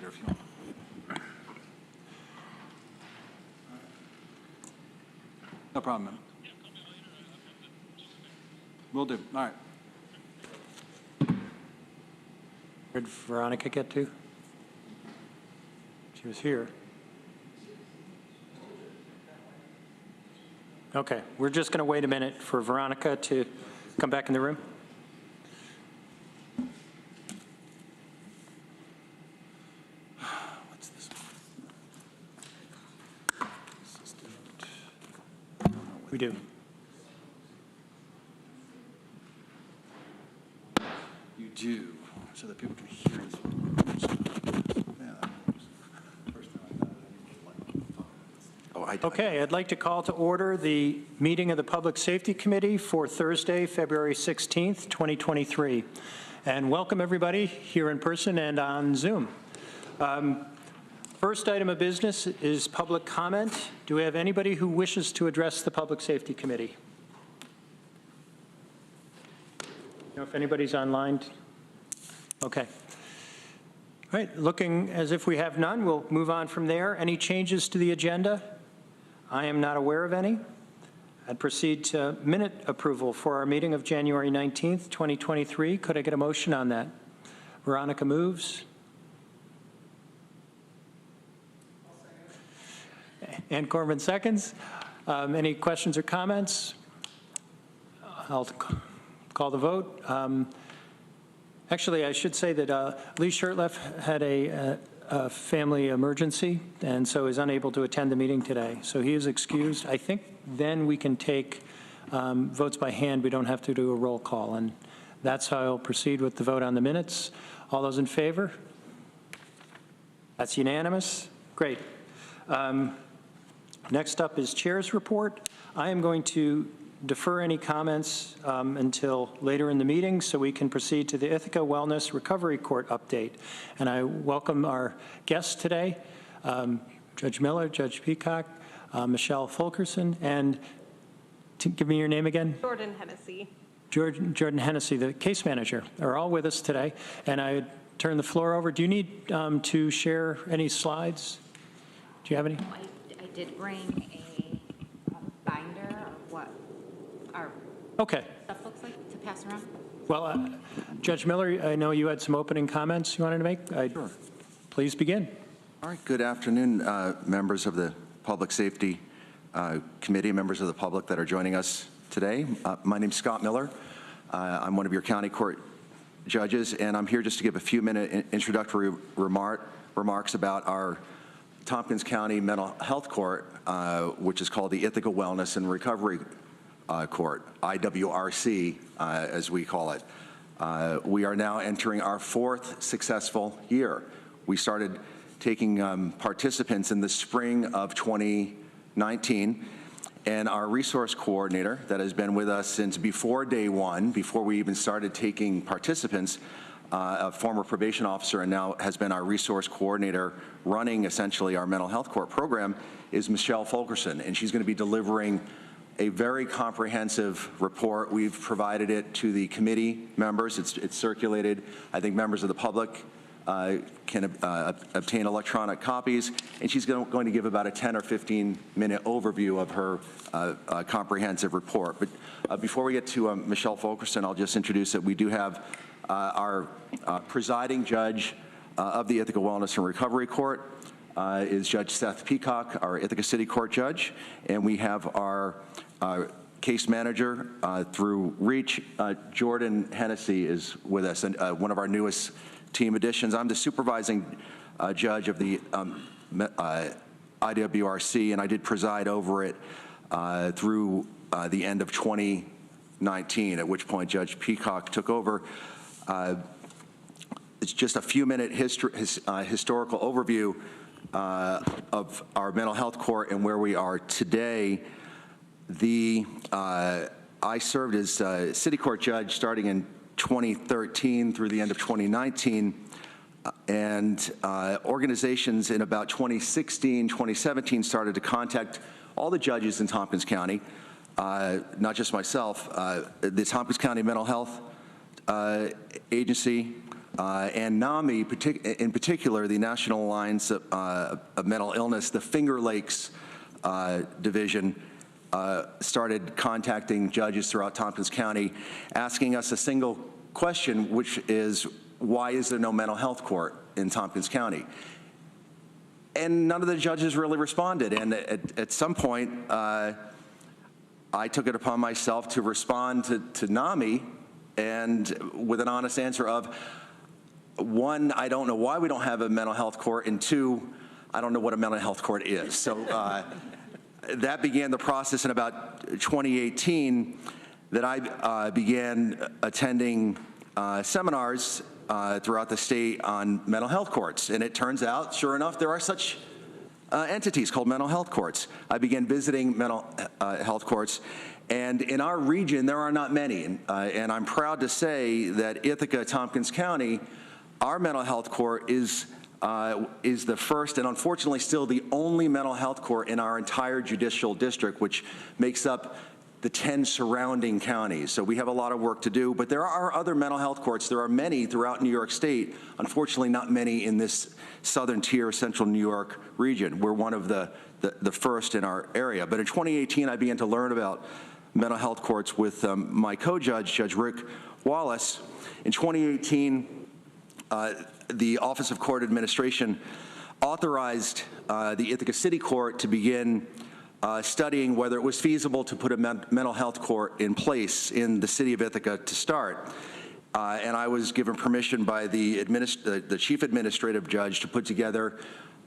later if you want. No problem, man. Will do. All right. Where did Veronica get to? She was here. Okay, we're just going to wait a minute for Veronica to come back in the room. What's this? We do. You do, so that people can hear us. Okay, I'd like to call to order the meeting of the Public Safety Committee for Thursday, February 16th, 2023. And welcome everybody here in person and on Zoom. First item of business is public comment. Do we have anybody who wishes to address the Public Safety Committee? You know if anybody's online? Okay. All right, looking as if we have none, we'll move on from there. Any changes to the agenda? I am not aware of any. I'd proceed to minute approval for our meeting of January 19th, 2023. Could I get a motion on that? Veronica moves. And Koreman seconds. Any questions or comments? I'll call the vote. Actually, I should say that Lee Shurtleff had a family emergency and so is unable to attend the meeting today. So he is excused. I think then we can take votes by hand. We don't have to do a roll call. And that's how I'll proceed with the vote on the minutes. All those in favor? That's unanimous. Great. Next up is Chair's report. I am going to defer any comments until later in the meeting so we can proceed to the Ithaca Wellness Recovery Court update. And I welcome our guests today, Judge Miller, Judge Peacock, Michelle Fulkerson, and give me your name again. Jordan Hennessy. Jordan Hennessy, the case manager, are all with us today. And I turn the floor over. Do you need to share any slides? Do you have any? I did bring a binder of what our stuff looks like to pass around. Well, Judge Miller, I know you had some opening comments you wanted to make. Sure. Please begin. All right. Good afternoon, members of the Public Safety Committee, members of the public that are joining us today. My name's Scott Miller. I'm one of your county court judges, and I'm here just to give a few-minute introductory remarks about our Tompkins County Mental Health Court, which is called the Ithaca Wellness and Recovery Court, IWRC, as we call it. We are now entering our fourth successful year. We started taking participants in the spring of 2019, and our resource coordinator that has been with us since before day one, before we even started taking participants, a former probation officer and now has been our resource coordinator running essentially our mental health court program, is Michelle Fulkerson, and she's going to be delivering a very comprehensive report. We've provided it to the committee members. It's circulated. I think members of the public can obtain electronic copies, and she's going to give about a 10 or 15-minute overview of her comprehensive report. But before we get to Michelle Fulkerson, I'll just introduce that we do have our presiding judge of the Ithaca Wellness and Recovery Court is Judge Seth Peacock, our Ithaca City Court judge, and we have our case manager through REACH. Jordan Hennessy is with us, and one of our newest team additions. I'm the supervising judge of the IWRC, and I did preside over it through the end of 2019, at which point Judge Peacock took over. It's just a few-minute historical overview of our mental health court and where we are today. I served as city court judge starting in 2013 through the end of 2019, and organizations in about 2016, 2017 started to contact all the judges in Tompkins County, not just myself. The Tompkins County Mental Health Agency and NAMI, in particular, the National Alliance of Mental Illness, the Finger Lakes Division, started contacting judges throughout Tompkins County, asking us a single question, which is, why is there no mental health court in Tompkins County? And none of the judges really responded. And at some point, I took it upon myself to respond to NAMI, and with an honest answer of, one, I don't know why we don't have a mental health court, and two, I don't know what a mental health court is. So that began the process in about 2018 that I began attending seminars throughout the state on mental health courts. And it turns out, sure enough, there are such entities called mental health courts. I began visiting mental health courts, and in our region, there are not many. And I'm proud to say that Ithaca, Tompkins County, our mental health court is the first and unfortunately still the only mental health court in our entire judicial district, which makes up the 10 surrounding counties. So we have a lot of work to do, but there are other mental health courts. There are many throughout New York State, unfortunately not many in this southern tier, central New York region. We're one of the first in our area. But in 2018, I began to learn about mental health courts with my co-judge, Judge Rick Wallace. In 2018, the Office of Court Administration authorized the Ithaca City Court to begin studying whether it was feasible to put a mental health court in place in the city of Ithaca to start. And I was given permission by the chief administrative judge to put together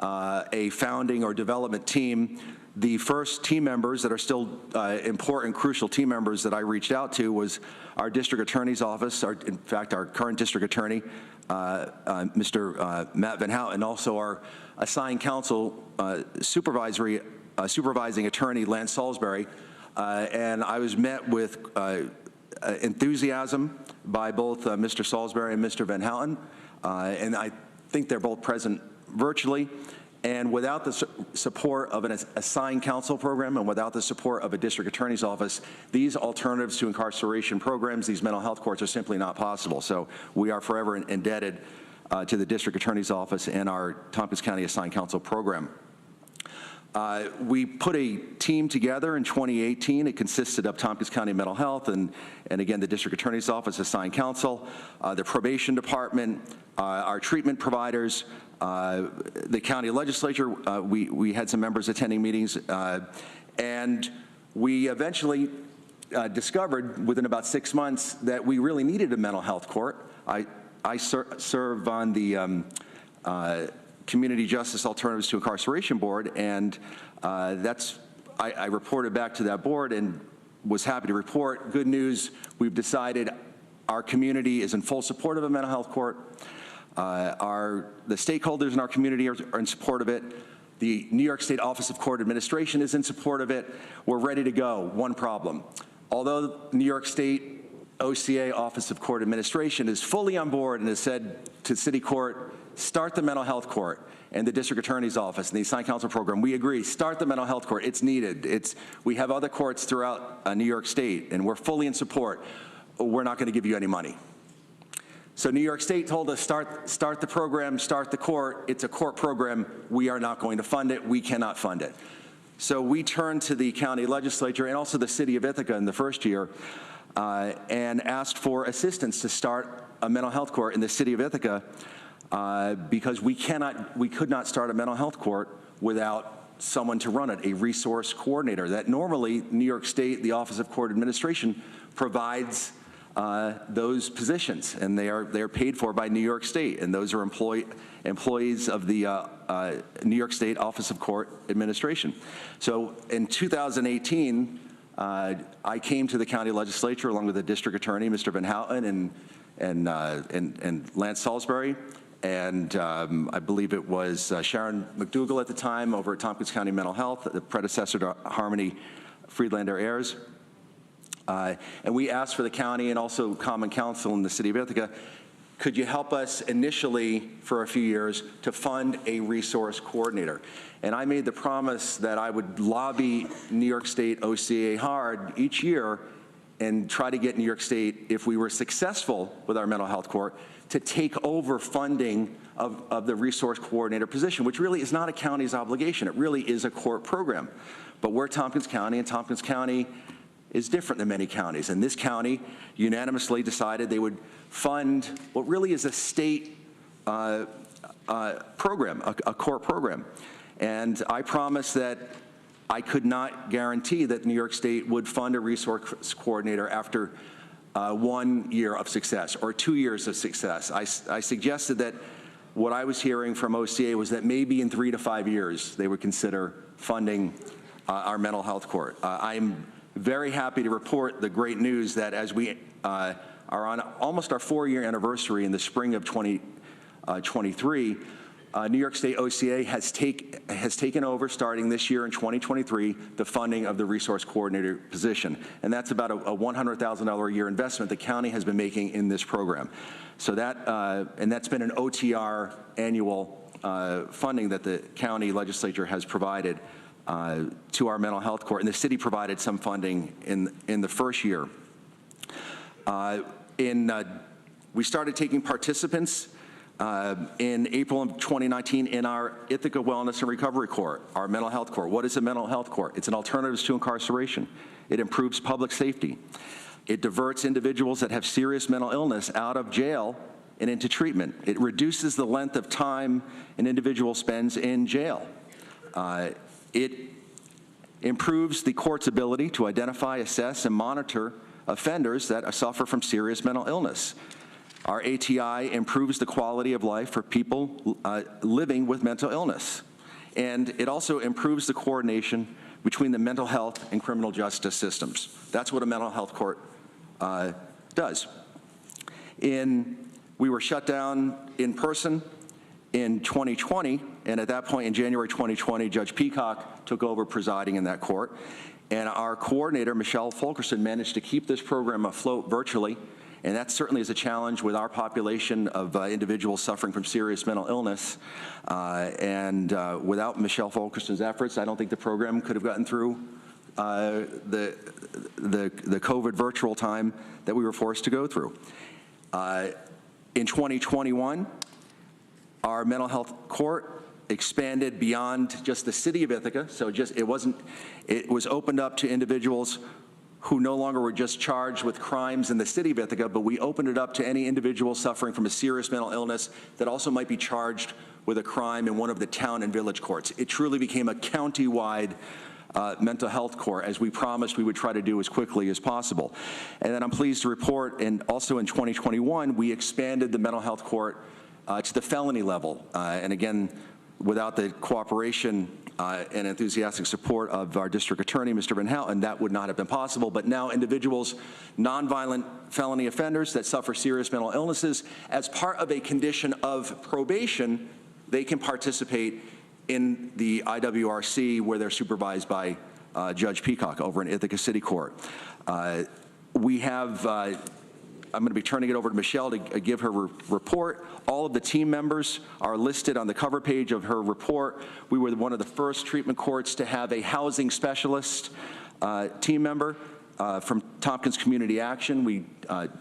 a founding or development team. The first team members that are still important, crucial team members that I reached out to was our district attorney's office, in fact, our current district attorney, Mr. Matt Van Houten, and also our assigned counsel supervising attorney, Lance Salisbury. And I was met with enthusiasm by both Mr. Salisbury and Mr. Van Houten, and I think they're both present virtually. And without the support of an assigned counsel program and without the support of a district attorney's office, these alternatives to incarceration programs, these mental health courts, are simply not possible. So we are forever indebted to the district attorney's office and our Tompkins County assigned counsel program. We put a team together in 2018. It consisted of Tompkins County Mental Health and again, the district attorney's office, assigned counsel, the probation department, our treatment providers, the county legislature. We had some members attending meetings, and we eventually discovered within about 6 months that we really needed a mental health court. I serve on the Community Justice Alternatives to Incarceration Board, and I reported back to that board and was happy to report, good news, we've decided our community is in full support of a mental health court. The stakeholders in our community are in support of it. The New York State Office of Court Administration is in support of it. We're ready to go. One problem. Although New York State OCA, Office of Court Administration, is fully on board and has said to City Court, start the mental health court, and the district attorney's office and the assigned counsel program, we agree, start the mental health court. It's needed. We have other courts throughout New York State, and we're fully in support. We're not going to give you any money. So New York State told us, start the program, start the court. It's a court program. We are not going to fund it. We cannot fund it. So we turned to the county legislature and also the city of Ithaca in the first year and asked for assistance to start a mental health court in the city of Ithaca because we could not start a mental health court without someone to run it, a resource coordinator that normally New York State, the Office of Court Administration, provides those positions, and they are paid for by New York State, and those are employees of the New York State Office of Court Administration. So in 2018, I came to the county legislature along with the district attorney, Mr. Van Houten, and Lance Salisbury, and I believe it was Sharon McDougall at the time over at Tompkins County Mental Health, the predecessor to Harmony Friedlander Ayers. And we asked for the county and also Common Council in the city of Ithaca, could you help us initially for a few years to fund a resource coordinator? And I made the promise that I would lobby New York State OCA hard each year and try to get New York State, if we were successful with our mental health court, to take over funding of the resource coordinator position, which really is not a county's obligation. It really is a court program. But we're Tompkins County, and Tompkins County is different than many counties. And this county unanimously decided they would fund what really is a state program, a court program. And I promised that I could not guarantee that New York State would fund a resource coordinator after 1 year of success or 2 years of success. I suggested that what I was hearing from OCA was that maybe in 3 to 5 years they would consider funding our mental health court. I'm very happy to report the great news that as we are on almost our 4-year anniversary in the spring of 2023, New York State OCA has taken over, starting this year in 2023, the funding of the resource coordinator position. And that's about a $100,000 a year investment the county has been making in this program. So and that's been an OTR annual funding that the county legislature has provided to our mental health court. And the city provided some funding in the first year. We started taking participants in April of 2019 in our Ithaca Wellness and Recovery Court, our mental health court. What is a mental health court? It's an alternative to incarceration. It improves public safety. It diverts individuals that have serious mental illness out of jail and into treatment. It reduces the length of time an individual spends in jail. It improves the court's ability to identify, assess, and monitor offenders that suffer from serious mental illness. Our ATI improves the quality of life for people living with mental illness. And it also improves the coordination between the mental health and criminal justice systems. That's what a mental health court does. We were shut down in person in 2020, and at that point in January 2020, Judge Peacock took over presiding in that court. And our coordinator, Michelle Fulkerson, managed to keep this program afloat virtually. And that certainly is a challenge with our population of individuals suffering from serious mental illness. Without Michelle Fulkerson's efforts, I don't think the program could have gotten through the COVID virtual time that we were forced to go through. In 2021, our mental health court expanded beyond just the city of Ithaca. So it was opened up to individuals who no longer were just charged with crimes in the city of Ithaca, but we opened it up to any individual suffering from a serious mental illness that also might be charged with a crime in one of the town and village courts. It truly became a county-wide mental health court, as we promised we would try to do as quickly as possible. And then I'm pleased to report, and also in 2021, we expanded the mental health court to the felony level. And again, without the cooperation and enthusiastic support of our district attorney, Mr. Van Houten, that would not have been possible. But now individuals, nonviolent felony offenders that suffer serious mental illnesses, as part of a condition of probation, they can participate in the IWRC where they're supervised by Judge Peacock over in Ithaca City Court. I'm going to be turning it over to Michelle to give her report. All of the team members are listed on the cover page of her report. We were one of the first treatment courts to have a housing specialist team member from Tompkins Community Action. We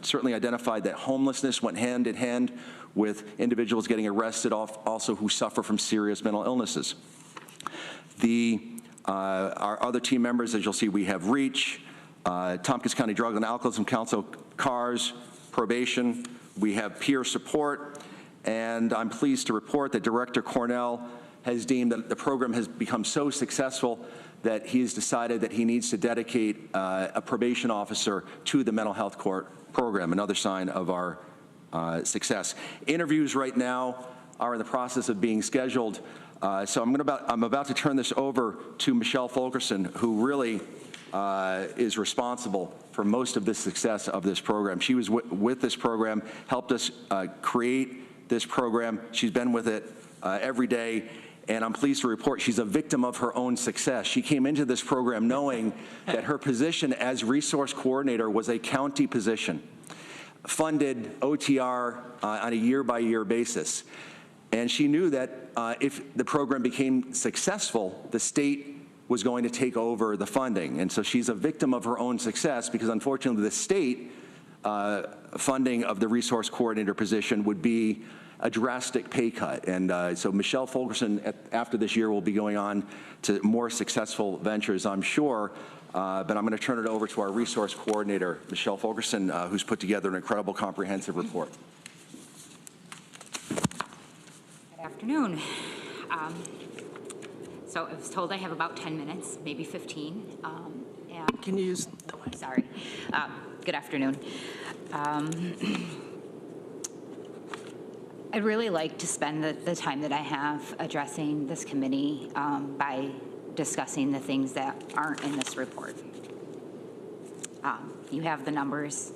certainly identified that homelessness went hand in hand with individuals getting arrested also who suffer from serious mental illnesses. Our other team members, as you'll see, we have REACH, Tompkins County Drug and Alcoholism Council, CARS, Probation. We have peer support, and I'm pleased to report that Director Cornell has deemed that the program has become so successful that he's decided that he needs to dedicate a probation officer to the mental health court program, another sign of our success. Interviews right now are in the process of being scheduled, so I'm about to turn this over to Michelle Fulkerson, who really is responsible for most of the success of this program. She was with this program, helped us create this program. She's been with it every day, and I'm pleased to report she's a victim of her own success. She came into this program knowing that her position as resource coordinator was a county position, funded OTR on a year-by-year basis. And she knew that if the program became successful, the state was going to take over the funding. And so she's a victim of her own success because unfortunately the state funding of the resource coordinator position would be a drastic pay cut. And so Michelle Fulkerson, after this year, will be going on to more successful ventures, I'm sure. But I'm going to turn it over to our resource coordinator, Michelle Fulkerson, who's put together an incredible comprehensive report. Good afternoon. So I was told I have about 10 minutes, maybe 15. And Can you use the mic? sorry. Good afternoon. I'd really like to spend the time that I have addressing this committee by discussing the things that aren't in this report. You have the numbers,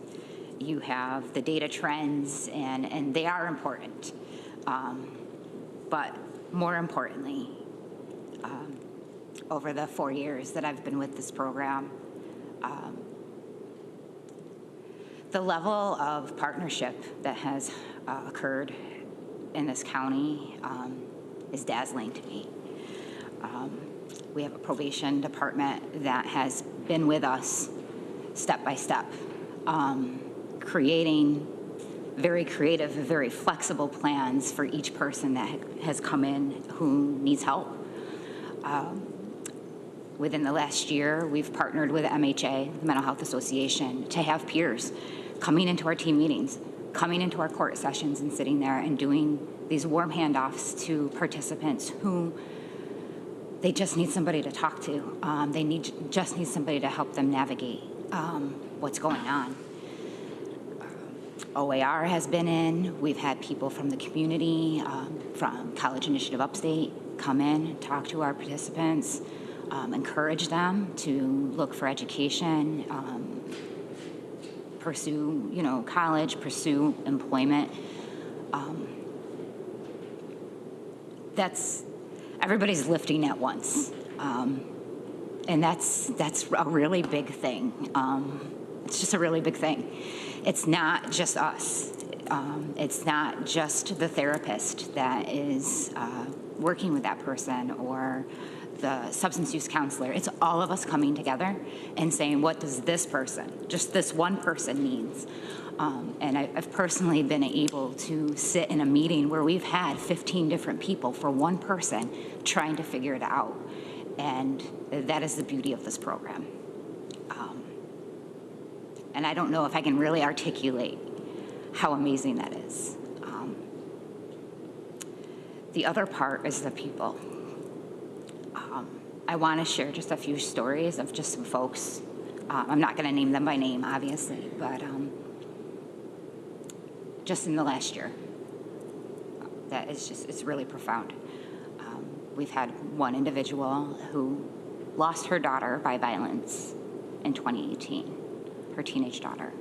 you have the data trends, and they are important. But more importantly, over the 4 years that I've been with this program, the level of partnership that has occurred in this county is dazzling to me. We have a probation department that has been with us step by step, creating very creative, very flexible plans for each person that has come in who needs help. Within the last year, we've partnered with MHA, the Mental Health Association, to have peers coming into our team meetings, coming into our court sessions and sitting there and doing these warm handoffs to participants who they just need somebody to talk to. They just need somebody to help them navigate what's going on. OAR has been in. We've had people from the community, from College Initiative Upstate, come in, talk to our participants, encourage them to look for education, pursue, college, pursue employment. Everybody's lifting at once, and that's a really big thing. It's just a really big thing. It's not just us. It's not just the therapist that is working with that person or the substance use counselor. It's all of us coming together and saying, what does this person, just this one person needs? And I've personally been able to sit in a meeting where we've had 15 different people for one person trying to figure it out. And that is the beauty of this program. And I don't know if I can really articulate how amazing that is. The other part is the people. I want to share just a few stories of just some folks. I'm not going to name them by name, obviously, but just in the last year, that is just, it's really profound. We've had one individual who lost her daughter by violence in 2018, her teenage daughter,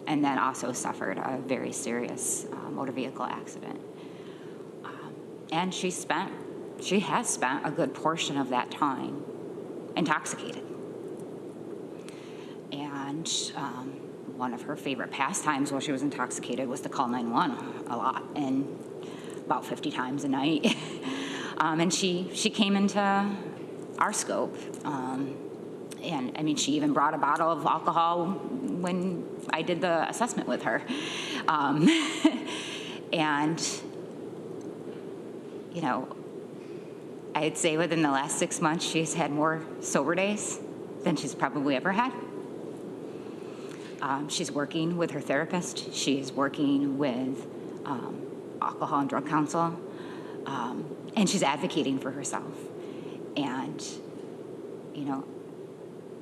and then also suffered a very serious motor vehicle accident. And she has spent a good portion of that time intoxicated. And one of her favorite pastimes while she was intoxicated was to call 911 a lot, and about 50 times a night. And she came into our scope. And I mean, she even brought a bottle of alcohol when I did the assessment with her. And, I'd say within the last 6 months, she's had more sober days than she's probably ever had. She's working with her therapist. She's working with alcohol and drug counsel. And she's advocating for herself. And,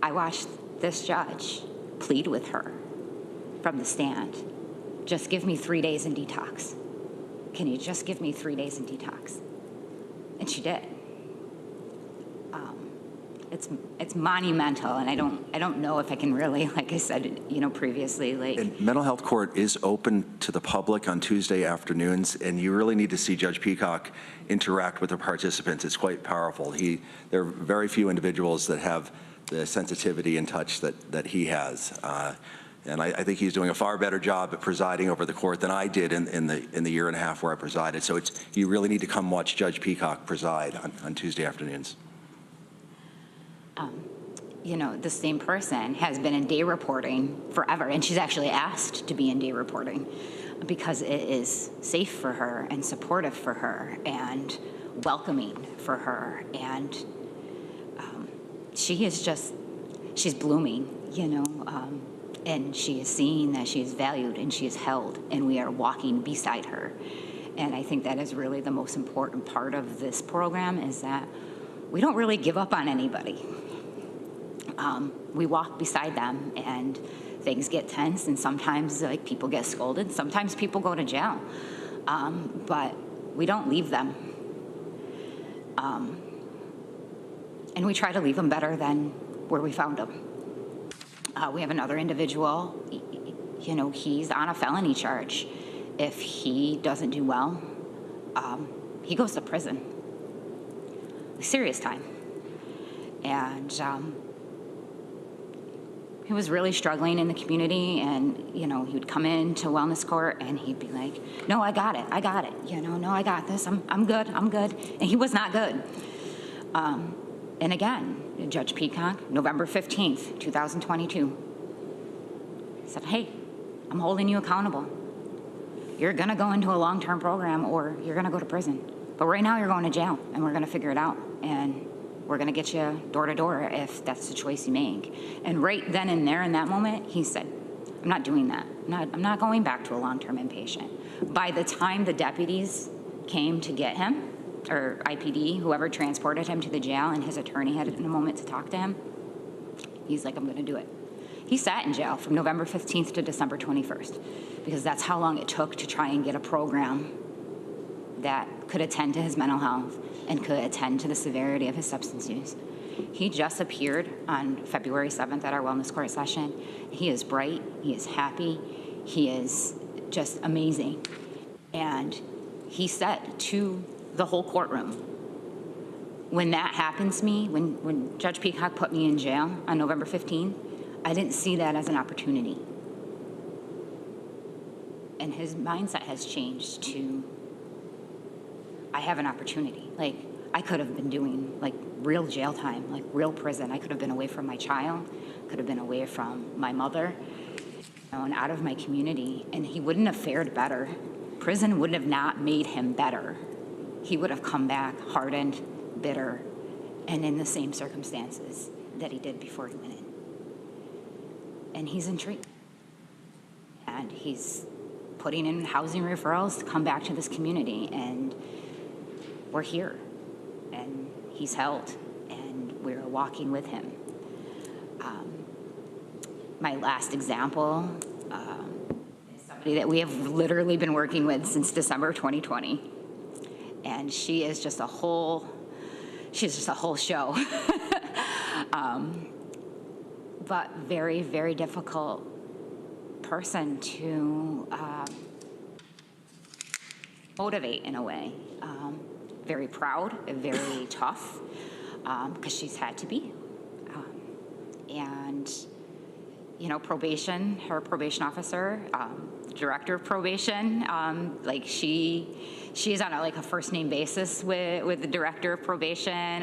I watched this judge plead with her from the stand. Just give me 3 days in detox. Can you just give me 3 days in detox? And she did. It's monumental, and I don't know if I can really, like I said, previously, And mental health court is open to the public on Tuesday afternoons, and you really need to see Judge Peacock interact with the participants. It's quite powerful. There are very few individuals that have the sensitivity and touch that he has. And I think he's doing a far better job at presiding over the court than I did in the year and a half where I presided. So you really need to come watch Judge Peacock preside on Tuesday afternoons. the same person has been in day reporting forever, and she's actually asked to be in day reporting because it is safe for her and supportive for her and welcoming for her. And she's blooming, and she is seeing that she is valued and she is held, and we are walking beside her. And I think that is really the most important part of this program, is that we don't really give up on anybody. We walk beside them, and things get tense, and sometimes people get scolded, sometimes people go to jail, but we don't leave them. And we try to leave them better than where we found them. We have another individual, he's on a felony charge. If he doesn't do well, he goes to prison. Serious time. And he was really struggling in the community, and, he would come into wellness court and he'd be like, no, I got it, no, I got this, I'm good. And he was not good. And again, Judge Peacock, November 15th, 2022, said, hey, I'm holding you accountable. You're gonna go into a long-term program or you're gonna go to prison. But right now you're going to jail, and we're gonna figure it out. And we're gonna get you door to door if that's the choice you make. And right then and there in that moment, he said, I'm not doing that. I'm not going back to a long-term inpatient. By the time the deputies came to get him, or IPD, whoever transported him to the jail, and his attorney had a moment to talk to him, he's like, I'm gonna do it. He sat in jail from November 15th to December 21st, because that's how long it took to try and get a program that could attend to his mental health and could attend to the severity of his substance use. He just appeared on February 7th at our wellness court session. He is bright, he is happy, he is just amazing. And he said to the whole courtroom, when that happens to me, when Judge Peacock put me in jail on November 15th, I didn't see that as an opportunity. And his mindset has changed to, I have an opportunity. I could have been doing real jail time, real prison. I could have been away from my child, could have been away from my mother, and out of my community, and he wouldn't have fared better. Prison wouldn't have not made him better. He would have come back hardened, bitter, and in the same circumstances that he did before he went in. And he's in treatment. And he's putting in housing referrals to come back to this community, and we're here. And he's held, and we're walking with him. My last example is somebody that we have literally been working with since December 2020. And she is just a whole show. But very, very difficult person to motivate in a way. Very proud, very tough, because she's had to be. And, probation, her probation officer, director of probation, she is on a first name basis with the director of probation,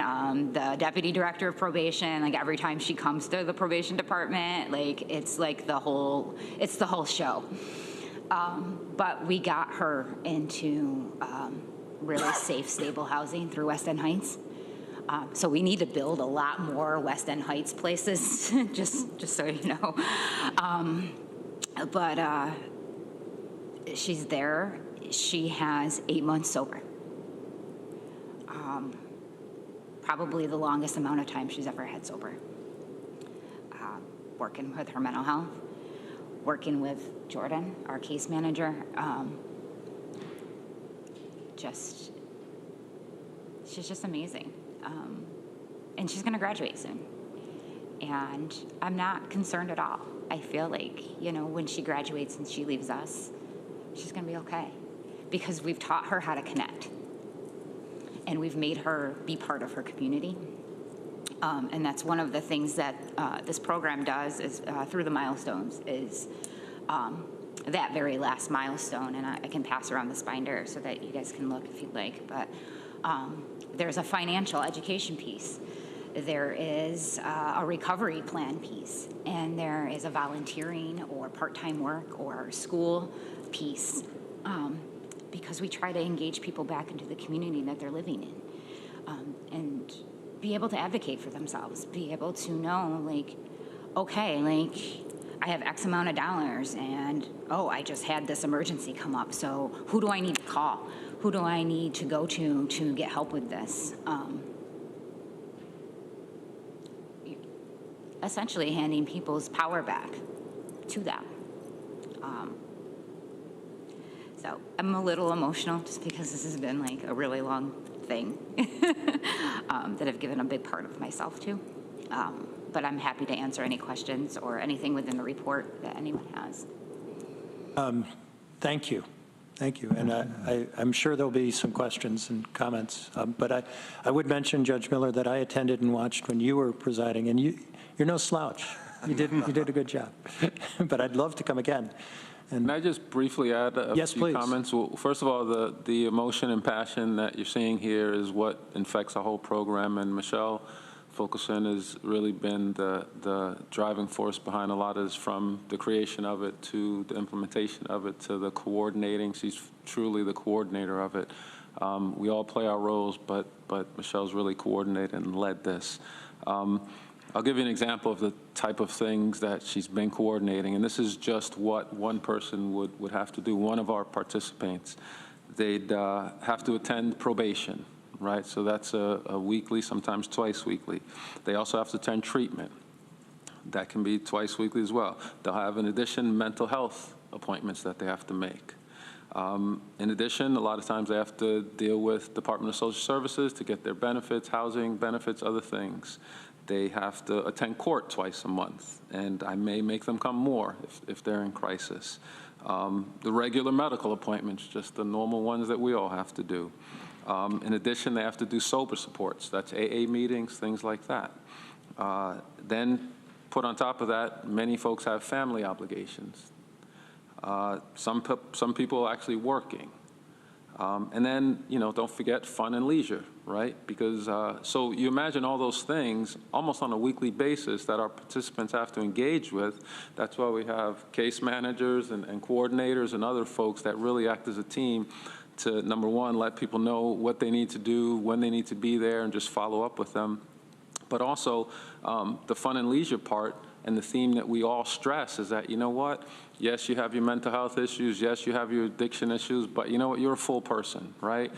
the deputy director of probation. Every time she comes to the probation department, it's the whole show. But we got her into really safe, stable housing through West End Heights. So we need to build a lot more West End Heights places, just so you know. But she's there. She has 8 months sober. Probably the longest amount of time she's ever had sober. Working with her mental health, working with Jordan, our case manager. She's just amazing. And she's gonna graduate soon. And I'm not concerned at all. I feel like, when she graduates and she leaves us, she's gonna be okay. Because we've taught her how to connect. And we've made her be part of her community. And that's one of the things that this program does is through the milestones is that very last milestone. And I can pass around this binder so that you guys can look if you'd like. But there's a financial education piece There is a recovery plan piece, and there is a volunteering or part-time work or school piece, because we try to engage people back into the community that they're living in, and be able to advocate for themselves, be able to know, like, okay, like, I have X amount of dollars, and, oh, I just had this emergency come up, so who do I need to call? Who do I need to go to get help with this? Essentially handing people's power back to them. So I'm a little emotional just because this has been like a really long thing that I've given a big part of myself to. But I'm happy to answer any questions or anything within the report that anyone has. Thank you. Thank you. And I'm sure there'll be some questions and comments. But I would mention, Judge Miller, that I attended and watched when you were presiding, and you're no slouch. You did a good job. But I'd love to come again. And can I just briefly add a yes, few please. comments? Well, first of all, the emotion and passion that you're seeing here is what infects our whole program, and Michelle Fulkerson has really been the driving force behind a lot of this, from the creation of it to the implementation of it to the coordinating. She's truly the coordinator of it. We all play our roles, but Michelle's really coordinated and led this. I'll give you an example of the type of things that she's been coordinating, and this is just what one person would have to do. One of our participants, they'd have to attend probation, right? So that's a weekly, sometimes twice weekly. They also have to attend treatment. That can be twice weekly as well. They'll have, in addition, mental health appointments that they have to make. In addition, a lot of times they have to deal with Department of Social Services to get their benefits, housing benefits, other things. They have to attend court twice a month, and I may make them come more if they're in crisis. The regular medical appointments, just the normal ones that we all have to do. In addition, they have to do sober supports. That's AA meetings, things like that. Then put on top of that, many folks have family obligations. Some people are actually working. And then, don't forget fun and leisure, right? Because, so you imagine all those things almost on a weekly basis that our participants have to engage with. That's why we have case managers and coordinators and other folks that really act as a team to, number one, let people know what they need to do, when they need to be there, and just follow up with them. But also, the fun and leisure part and the theme that we all stress is that, you know what? Yes, you have your mental health issues. Yes, you have your addiction issues. But you know what? You're a full person, right?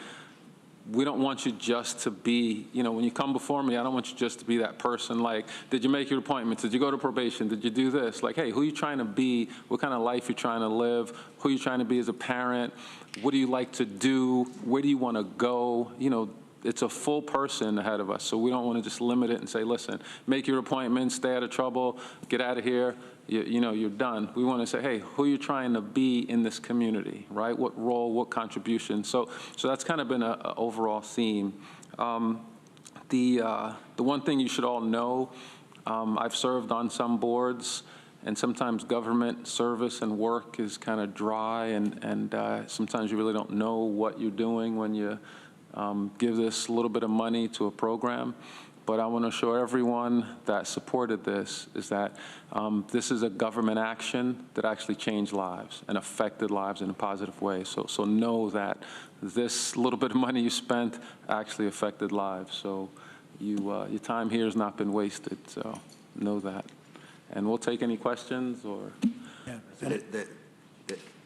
We don't want you just to be, when you come before me, I don't want you just to be that person. Like, did you make your appointments? Did you go to probation? Did you do this? Like, hey, who are you trying to be? What kind of life you're trying to live? Who are you trying to be as a parent? What do you like to do? Where do you want to go? It's a full person ahead of us, so we don't want to just limit it and say, listen, make your appointments, stay out of trouble, get out of here, you're done. We want to say, hey, who are you trying to be in this community, right? What role, what contribution? So that's kind of been an overall theme. The one thing you should all know, I've served on some boards, and sometimes government service and work is kind of dry, and sometimes you really don't know what you're doing when you give this little bit of money to a program. But I want to assure everyone that supported this is that this is a government action that actually changed lives and affected lives in a positive way. So know that this little bit of money you spent actually affected lives. So your time here has not been wasted. So know that. And we'll take any questions or. Yeah. That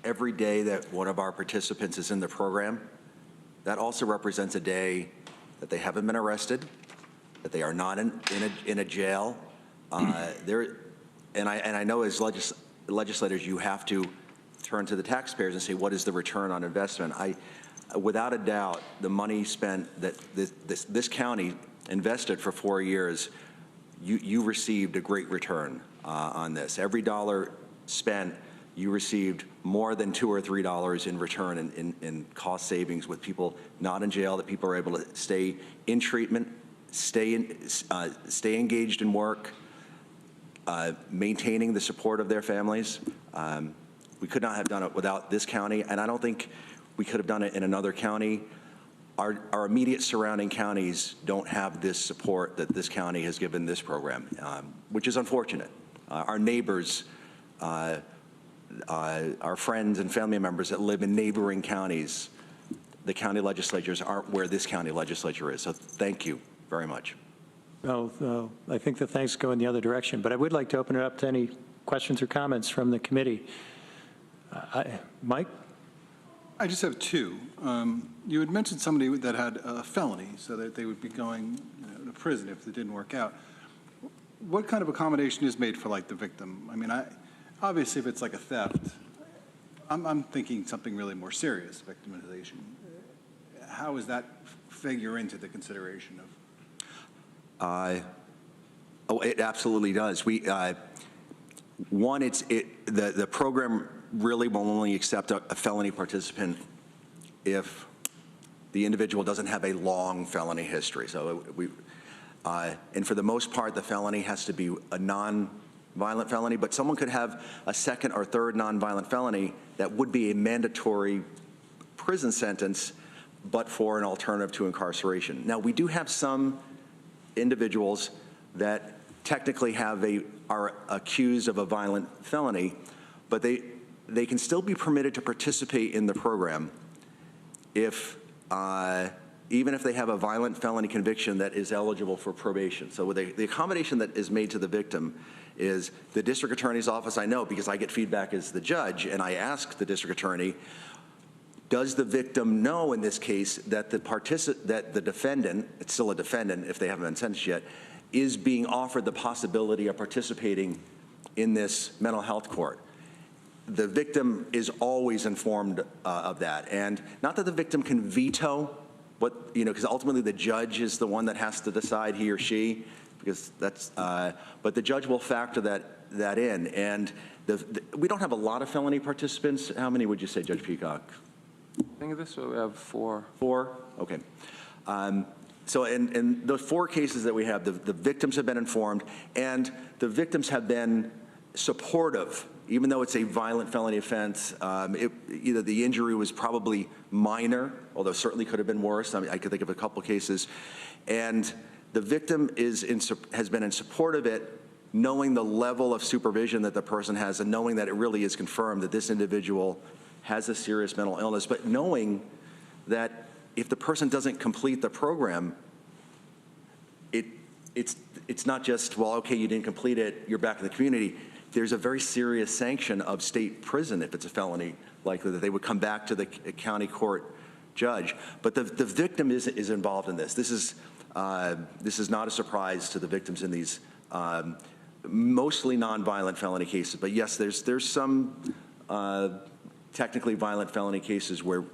every day that one of our participants is in the program, that also represents a day that they haven't been arrested, that they are not in a jail. And I know as legislators, you have to turn to the taxpayers and say, what is the return on investment? Without a doubt, the money spent that this county invested for 4 years, you received a great return on this. Every dollar spent, you received more than $2 or $3 in return in cost savings with people not in jail, that people are able to stay in treatment, stay engaged in work, maintaining the support of their families. We could not have done it without this county, and I don't think we could have done it in another county. our immediate surrounding counties don't have this support that this county has given this program, which is unfortunate. Our neighbors, our friends and family members that live in neighboring counties, the county legislatures aren't where this county legislature is. So thank you very much. Well, I think the thanks go in the other direction, but I would like to open it up to any questions or comments from the committee. Mike? I just have two. You had mentioned somebody that had a felony, so that they would be going to prison if it didn't work out. What kind of accommodation is made for, like, the victim? I mean, obviously, if it's like a theft, I'm thinking something really more serious, victimization. How does that figure into the consideration of? It absolutely does. The program really will only accept a felony participant if the individual doesn't have a long felony history. So and for the most part, the felony has to be a non-violent felony, but someone could have a second or third non-violent felony that would be a mandatory prison sentence, but for an alternative to incarceration. Now, we do have some individuals that technically are accused of a violent felony, but they can still be permitted to participate in the program if even if they have a violent felony conviction that is eligible for probation. So the accommodation that is made to the victim is the district attorney's office. I know because I get feedback as the judge, and I ask the district attorney, does the victim know in this case that the defendant, it's still a defendant if they haven't been sentenced yet, is being offered the possibility of participating in this mental health court? The victim is always informed of that. And not that the victim can veto what, because ultimately the judge is the one that has to decide, he or she, because that's, but the judge will factor that in. And we don't have a lot of felony participants. How many would you say, Judge Peacock? I think of this, we have 4. 4? Okay. So in the 4 cases that we have, the victims have been informed, and the victims have been supportive, even though it's a violent felony offense. Either the injury was probably minor, although certainly could have been worse. I mean, I could think of a couple cases. And the victim has been in support of it, knowing the level of supervision that the person has and knowing that it really is confirmed that this individual has a serious mental illness, but knowing that if the person doesn't complete the program, it's not just, well, okay, you didn't complete it, you're back in the community. There's a very serious sanction of state prison if it's a felony, likely that they would come back to the county court judge. But the victim is involved in this. This is not a surprise to the victims in these mostly nonviolent felony cases. But yes, there's some technically violent felony cases where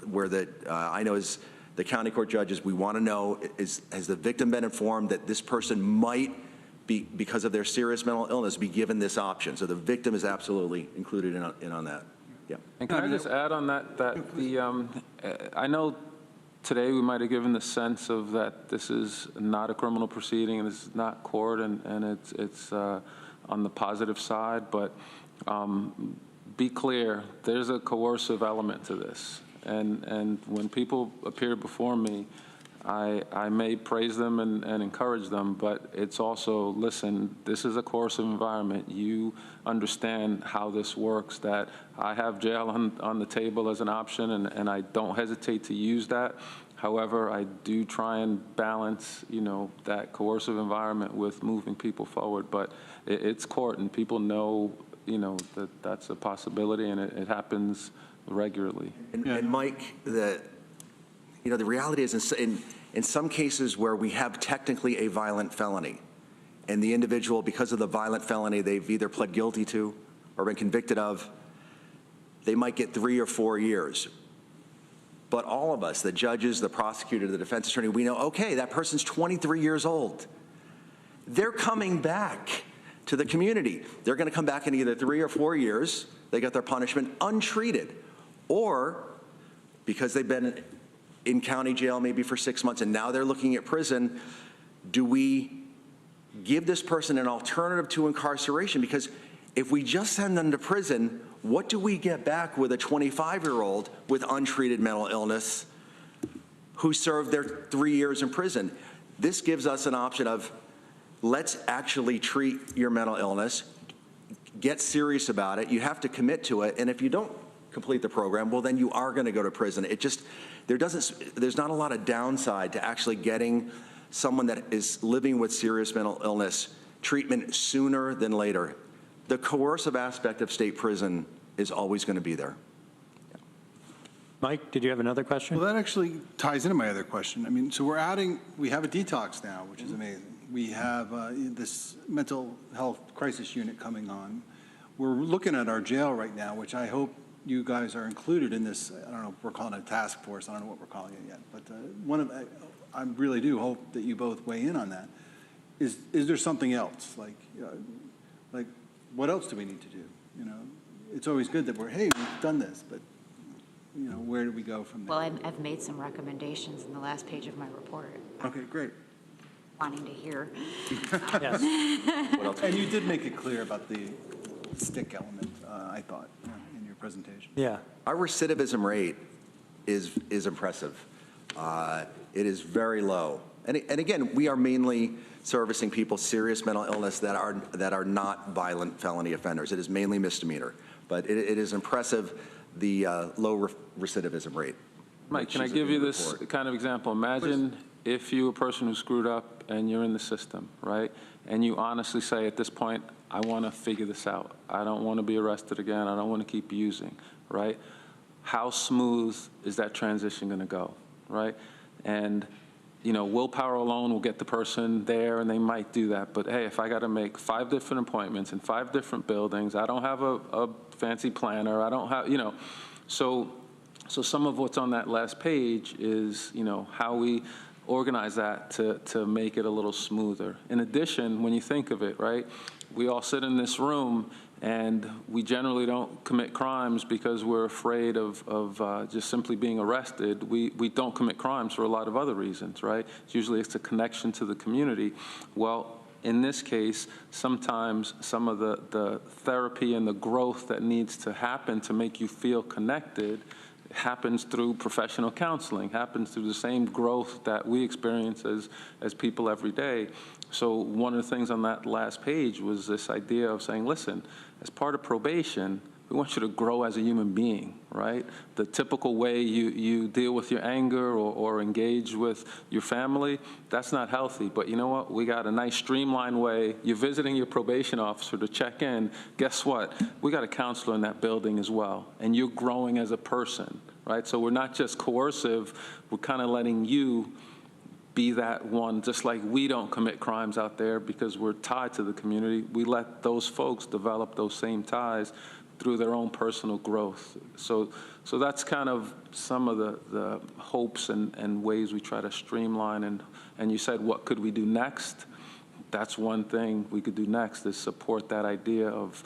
I know as the county court judges, we want to know, has the victim been informed that this person might be, because of their serious mental illness, be given this option? So the victim is absolutely included in on that. Yeah. And can I just add on that I know today we might have given the sense of that this is not a criminal proceeding and this is not court and it's on the positive side, but be clear, there's a coercive element to this. And when people appear before me, I may praise them and encourage them, but it's also, listen, this is a coercive environment. You understand how this works, that I have jail on the table as an option, and I don't hesitate to use that. However, I do try and balance, that coercive environment with moving people forward. But it's court, and people know, that that's a possibility, and it happens regularly. And Mike, the reality is in some cases where we have technically a violent felony, and the individual, because of the violent felony they've either pled guilty to or been convicted of, they might get 3 or 4 years. But all of us, the judges, the prosecutor, the defense attorney, we know, okay, that person's 23 years old. They're coming back to the community. They're going to come back in either 3 or 4 years. They got their punishment untreated. Or because they've been in county jail maybe for 6 months and now they're looking at prison, do we give this person an alternative to incarceration? Because if we just send them to prison, what do we get back with a 25-year-old with untreated mental illness who served their 3 years in prison. This gives us an option of, let's actually treat your mental illness, get serious about it. You have to commit to it, and if you don't complete the program, well, then you are going to go to prison. It just, there's not a lot of downside to actually getting someone that is living with serious mental illness treatment sooner than later. The coercive aspect of state prison is always going to be there. Mike, did you have another question? Well, that actually ties into my other question. I mean, so we have a detox now, which is amazing. We have this mental health crisis unit coming on. We're looking at our jail right now, which I hope you guys are included in this. I don't know if we're calling it a task force. I don't know what we're calling it yet. But I really do hope that you both weigh in on that. Is there something else? Like what else do we need to do? You know, it's always good that we've done this, but you know, where do we go from there? Well, I've made some recommendations in the last page of my report. Okay, great. Wanting to hear. Yes. And you did make it clear about the stick element, I thought, in your presentation. Yeah. Our recidivism rate is impressive. It is very low. And again, we are mainly servicing people serious mental illness that are not violent felony offenders. It is mainly misdemeanor, but it is impressive, the low recidivism rate. Mike, can I give you this kind of example? Imagine if you're a person who screwed up and you're in the system, right? And you honestly say at this point, I want to figure this out. I don't want to be arrested again. I don't want to keep using, right? How smooth is that transition going to go, right? And you know, willpower alone will get the person there, and they might do that. But hey, if I got to make 5 different appointments in 5 different buildings, I don't have a fancy planner. I don't have, you know, so some of what's on that last page is, you know, how we organize that to make it a little smoother. In addition, when you think of it, right, we all sit in this room and we generally don't commit crimes because we're afraid of just simply being arrested. We don't commit crimes for a lot of other reasons, right? Usually it's a connection to the community. Well, in this case, sometimes some of the therapy and the growth that needs to happen to make you feel connected happens through professional counseling, happens through the same growth that we experience as people every day. So one of the things on that last page was this idea of saying, listen, as part of probation, we want you to grow as a human being, right? The typical way you deal with your anger or engage with your family, that's not healthy. But you know what? We got a nice streamlined way. You're visiting your probation officer to check in. Guess what? We got a counselor in that building as well. And you're growing as a person, right? So we're not just coercive. We're kind of letting you be that one, just like we don't commit crimes out there because we're tied to the community. We let those folks develop those same ties through their own personal growth. So that's kind of some of the hopes and ways we try to streamline. And you said, what could we do next? That's one thing we could do next, is support that idea of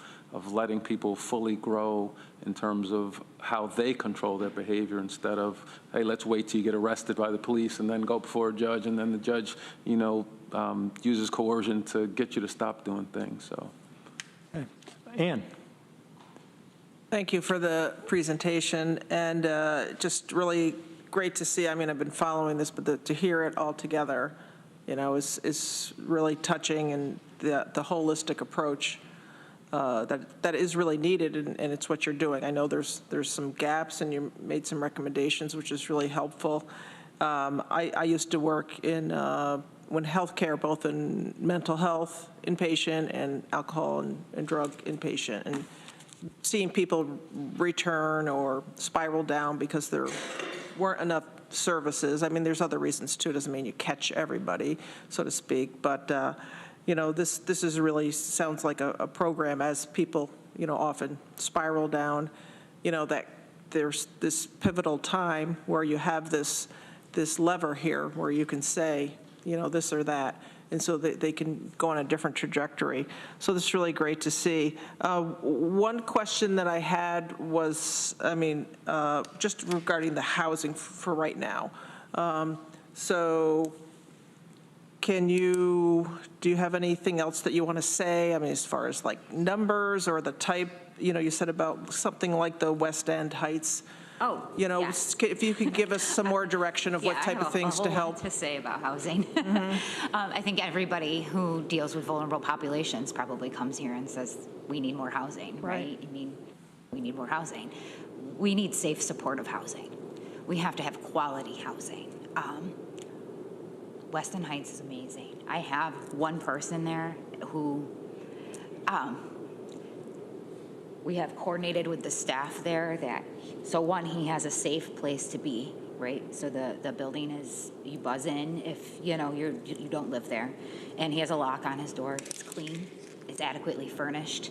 letting people fully grow in terms of how they control their behavior instead of, hey, let's wait till you get arrested by the police and then go before a judge, and then the judge, you know, uses coercion to get you to stop doing things. So, Okay. Ann. Thank you for the presentation, and just really great to see. I mean, I've been following this, but to hear it all together, you know, is really touching, and the holistic approach that is really needed, and it's what you're doing. I know there's some gaps, and you made some recommendations, which is really helpful. I used to work in when healthcare, both in mental health inpatient and alcohol and drug inpatient, and seeing people return or spiral down because there weren't enough services. I mean, there's other reasons too. It doesn't mean you catch everybody, so to speak. But you know, this is really sounds like a program, as people, you know, often spiral down. You know, that there's this pivotal time where you have this lever here where you can say, you know, this or that. And so they can go on a different trajectory. So this is really great to see. One question that I had was, I mean, just regarding the housing for right now. So do you have anything else that you want to say? I mean, as far as like numbers or the type, you know, you said about something like the West End Heights Oh, You know, yeah. if you could give us some more direction of what Yeah, type of things to I have a whole help. lot to say about housing. I think everybody who deals with vulnerable populations probably comes here and says, we need more housing, right? I mean, we need more housing. We need safe, supportive housing. We have to have quality housing. Weston Heights is amazing. I have one person there who, we have coordinated with the staff there that, so one, he has a safe place to be, right? So the building is, you buzz in if, you know, you don't live there. And he has a lock on his door. It's clean. It's adequately furnished.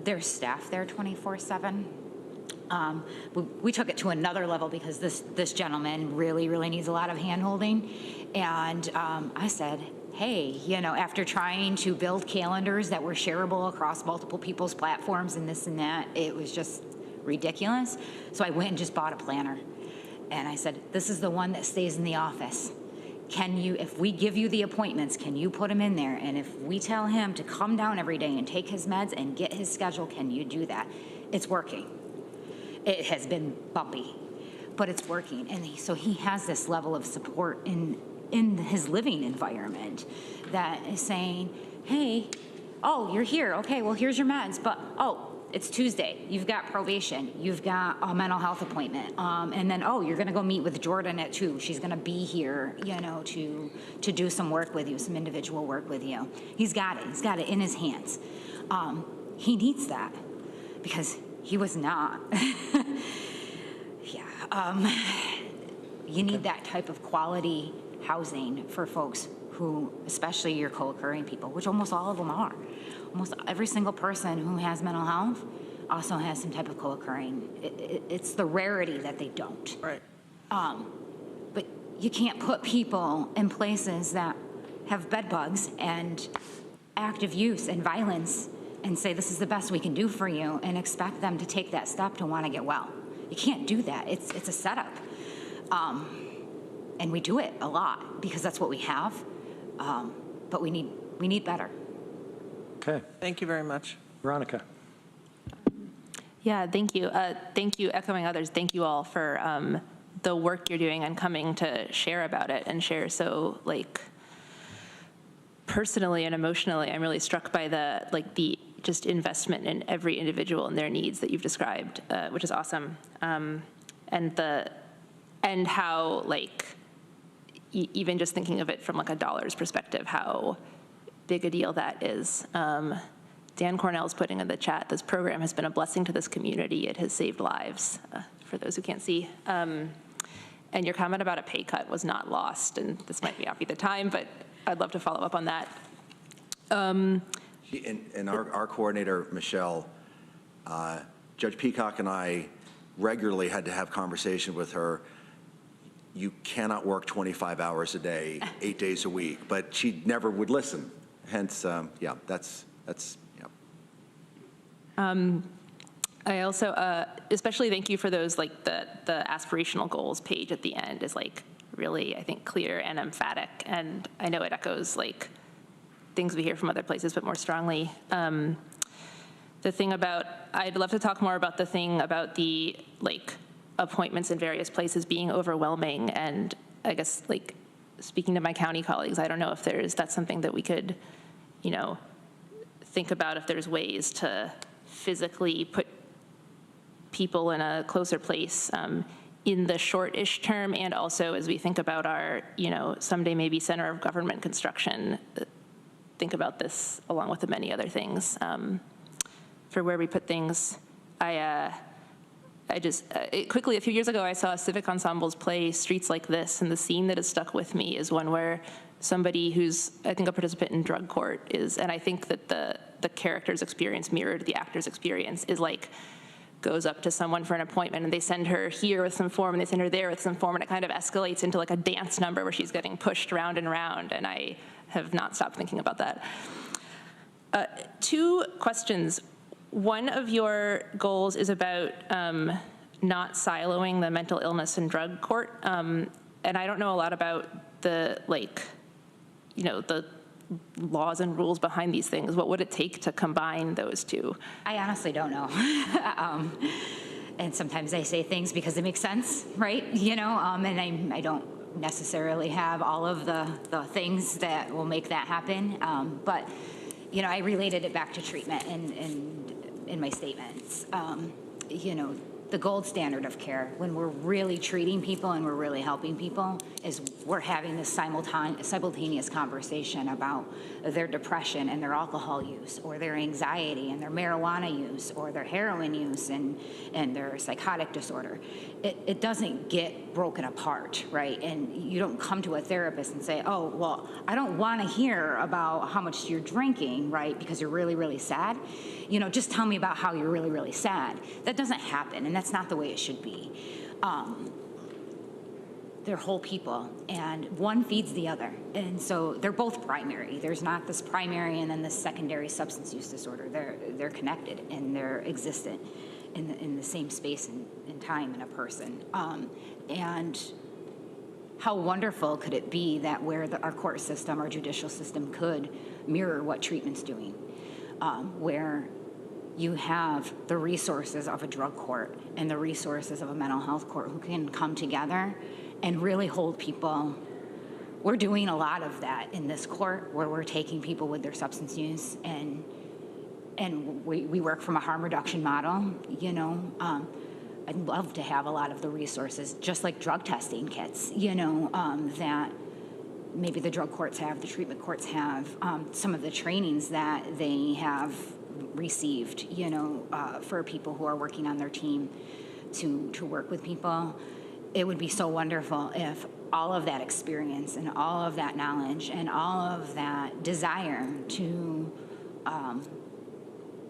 There's staff there 24/7. We took it to another level because this gentleman really, really needs a lot of hand-holding. And I said, hey, you know, after trying to build calendars that were shareable across multiple people's platforms and this and that, it was just ridiculous. So I went and just bought a planner. And I said, this is the one that stays in the office. Can you, if we give you the appointments, can you put him in there? And if we tell him to come down every day and take his meds and get his schedule, can you do that? It's working. It has been bumpy, but it's working. And so he has this level of support in his living environment that is saying, hey, oh, you're here. Okay, well, here's your meds. But, oh, it's Tuesday. You've got probation. You've got a mental health appointment. And then, oh, you're going to go meet with Jordan at 2. She's going to be here, you know, to do some work with you, some individual work with you. He's got it. He's got it in his hands. He needs that because he was not. Yeah. You need that type of quality housing for folks who, especially your co-occurring people, which almost all of them are. Almost every single person who has mental health also has some type of co-occurring. It's the rarity that they don't. Right. But you can't put people in places that have bed bugs and active use and violence and say this is the best we can do for you and expect them to take that step to want to get well. You can't do that. It's a setup. And we do it a lot because that's what we have. But we need better. Okay. Thank you very much. Veronica. Yeah, thank you. Thank you, echoing others, thank you all for the work you're doing and coming to share about it and share so, like, personally and emotionally. I'm really struck by the just investment in every individual and their needs that you've described, which is awesome. And how, like, even just thinking of it from, like, a dollars perspective, how big a deal that is. Dan Cornell's putting in the chat, this program has been a blessing to this community. It has saved lives, for those who can't see. And your comment about a pay cut was not lost, and this might not be the time, but I'd love to follow up on that. And our coordinator, Michelle, Judge Peacock and I regularly had to have conversation with her. You cannot work 25 hours a day, 8 days a week, but she never would listen. Hence, yeah, that's yeah. I also, especially thank you for those, like, the aspirational goals page at the end is, like, really, I think, clear and emphatic. And I know it echoes, like, things we hear from other places, but more strongly. The thing about, I'd love to talk more about the thing about the, like, appointments in various places being overwhelming. And I guess, like, speaking to my county colleagues, I don't know if that's something that we could, you know, think about if there's ways to physically put people in a closer place in the short-ish term, and also as we think about our, you know, someday maybe center of government construction, think about this along with the many other things for where we put things. Quickly, a few years ago, I saw Civic Ensembles play Streets Like This, and the scene that has stuck with me is one where somebody who's, I think, a participant in drug court is, and I think that the character's experience mirrored the actor's experience, is like, goes up to someone for an appointment, and they send her here with some form, and they send her there with some form, and it kind of escalates into like a dance number where she's getting pushed round and round, and I have not stopped thinking about that. 2 questions. One of your goals is about not siloing the mental illness and drug court, and I don't know a lot about the, like, you know, the laws and rules behind these things. What would it take to combine those 2? I honestly don't know. and sometimes I say things because it makes sense, right? You know, and I don't necessarily have all of the things that will make that happen. But, you know, I related it back to treatment in my statements. You know, the gold standard of care, when we're really treating people and we're really helping people, is we're having this simultaneous conversation about their depression and their alcohol use, or their anxiety and their marijuana use, or their heroin use and their psychotic disorder. It doesn't get broken apart, right? And you don't come to a therapist and say, oh, well, I don't want to hear about how much you're drinking, right, because you're really, really sad. You know, just tell me about how you're really, really sad. That doesn't happen, and that's not the way it should be. They're whole people, and one feeds the other. And so they're both primary. There's not this primary and then this secondary substance use disorder. They're connected, and they're existent in the same space and time in a person. And how wonderful could it be that where our court system, our judicial system could mirror what treatment's doing, where you have the resources of a drug court and the resources of a mental health court who can come together and really hold people. We're doing a lot of that in this court, where we're taking people with their substance use, and we work from a harm reduction model. You know, I'd love to have a lot of the resources, just like drug testing kits, you know, that maybe the drug courts have, the treatment courts have, some of the trainings that they have received, you know, for people who are working on their team to work with people. It would be so wonderful if all of that experience and all of that knowledge and all of that desire to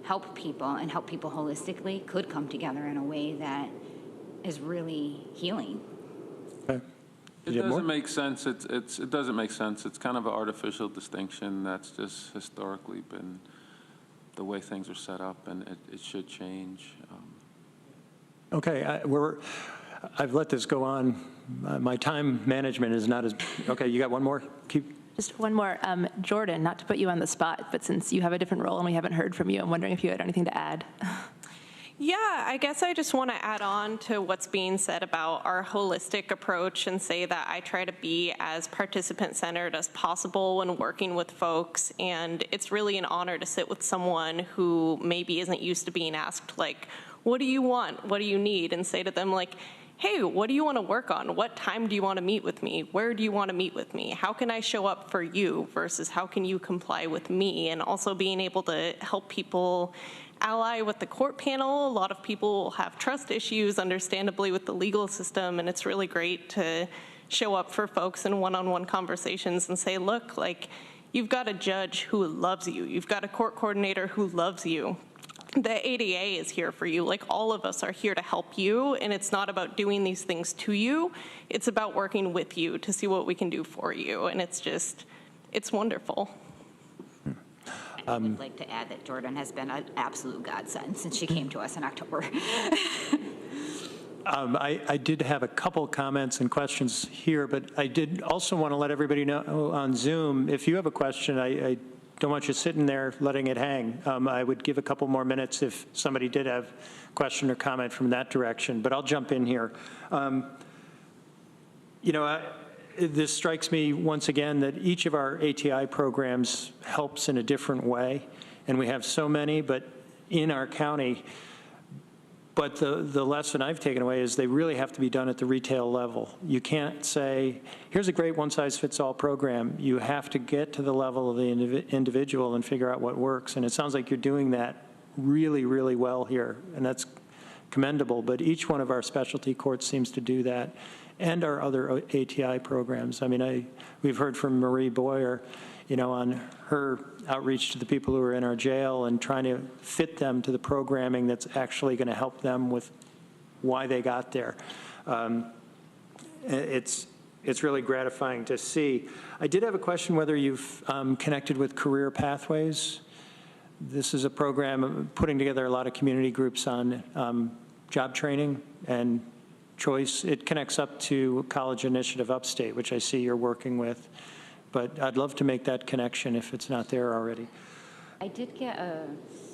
help people and help people holistically could come together in a way that is really healing. Okay. It doesn't make sense. It doesn't make sense. It's kind of an artificial distinction that's just historically been the way things are set up, and it should change. Okay, I've let this go on. My time management is not as, okay, you got one more? Just one more. Jordan, not to put you on the spot, but since you have a different role and we haven't heard from you, I'm wondering if you had anything to add. Yeah, I guess I just want to add on to what's being said about our holistic approach and say that I try to be as participant-centered as possible when working with folks. And it's really an honor to sit with someone who maybe isn't used to being asked, like, what do you want? What do you need? And say to them, like, hey, what do you want to work on? What time do you want to meet with me? Where do you want to meet with me? How can I show up for you versus how can you comply with me? And also being able to help people ally with the court panel. A lot of people have trust issues, understandably, with the legal system, and it's really great to show up for folks in one-on-one conversations and say, look, like, you've got a judge who loves you. You've got a court coordinator who loves you. The ADA is here for you. Like, all of us are here to help you, and it's not about doing these things to you. It's about working with you to see what we can do for you, and it's wonderful. I would like to add that Jordan has been an absolute godsend since she came to us in October. I did have a couple comments and questions here, but I did also want to let everybody know on Zoom, if you have a question, I don't want you sitting there letting it hang. I would give a couple more minutes if somebody did have a question or comment from that direction, but I'll jump in here. You know, this strikes me once again that each of our ATI programs helps in a different way, and we have so many, but in our county. But the lesson I've taken away is they really have to be done at the retail level. You can't say, here's a great one-size-fits-all program. You have to get to the level of the individual and figure out what works. And it sounds like you're doing that really, really well here, and that's commendable. But each one of our specialty courts seems to do that, and our other ATI programs. I mean, we've heard from Marie Boyer, you know, on her outreach to the people who are in our jail and trying to fit them to the programming that's actually going to help them with why they got there. It's really gratifying to see. I did have a question whether you've connected with Career Pathways. This is a program putting together a lot of community groups on job training and choice. It connects up to College Initiative Upstate, which I see you're working with. But I'd love to make that connection if it's not there already. I did get a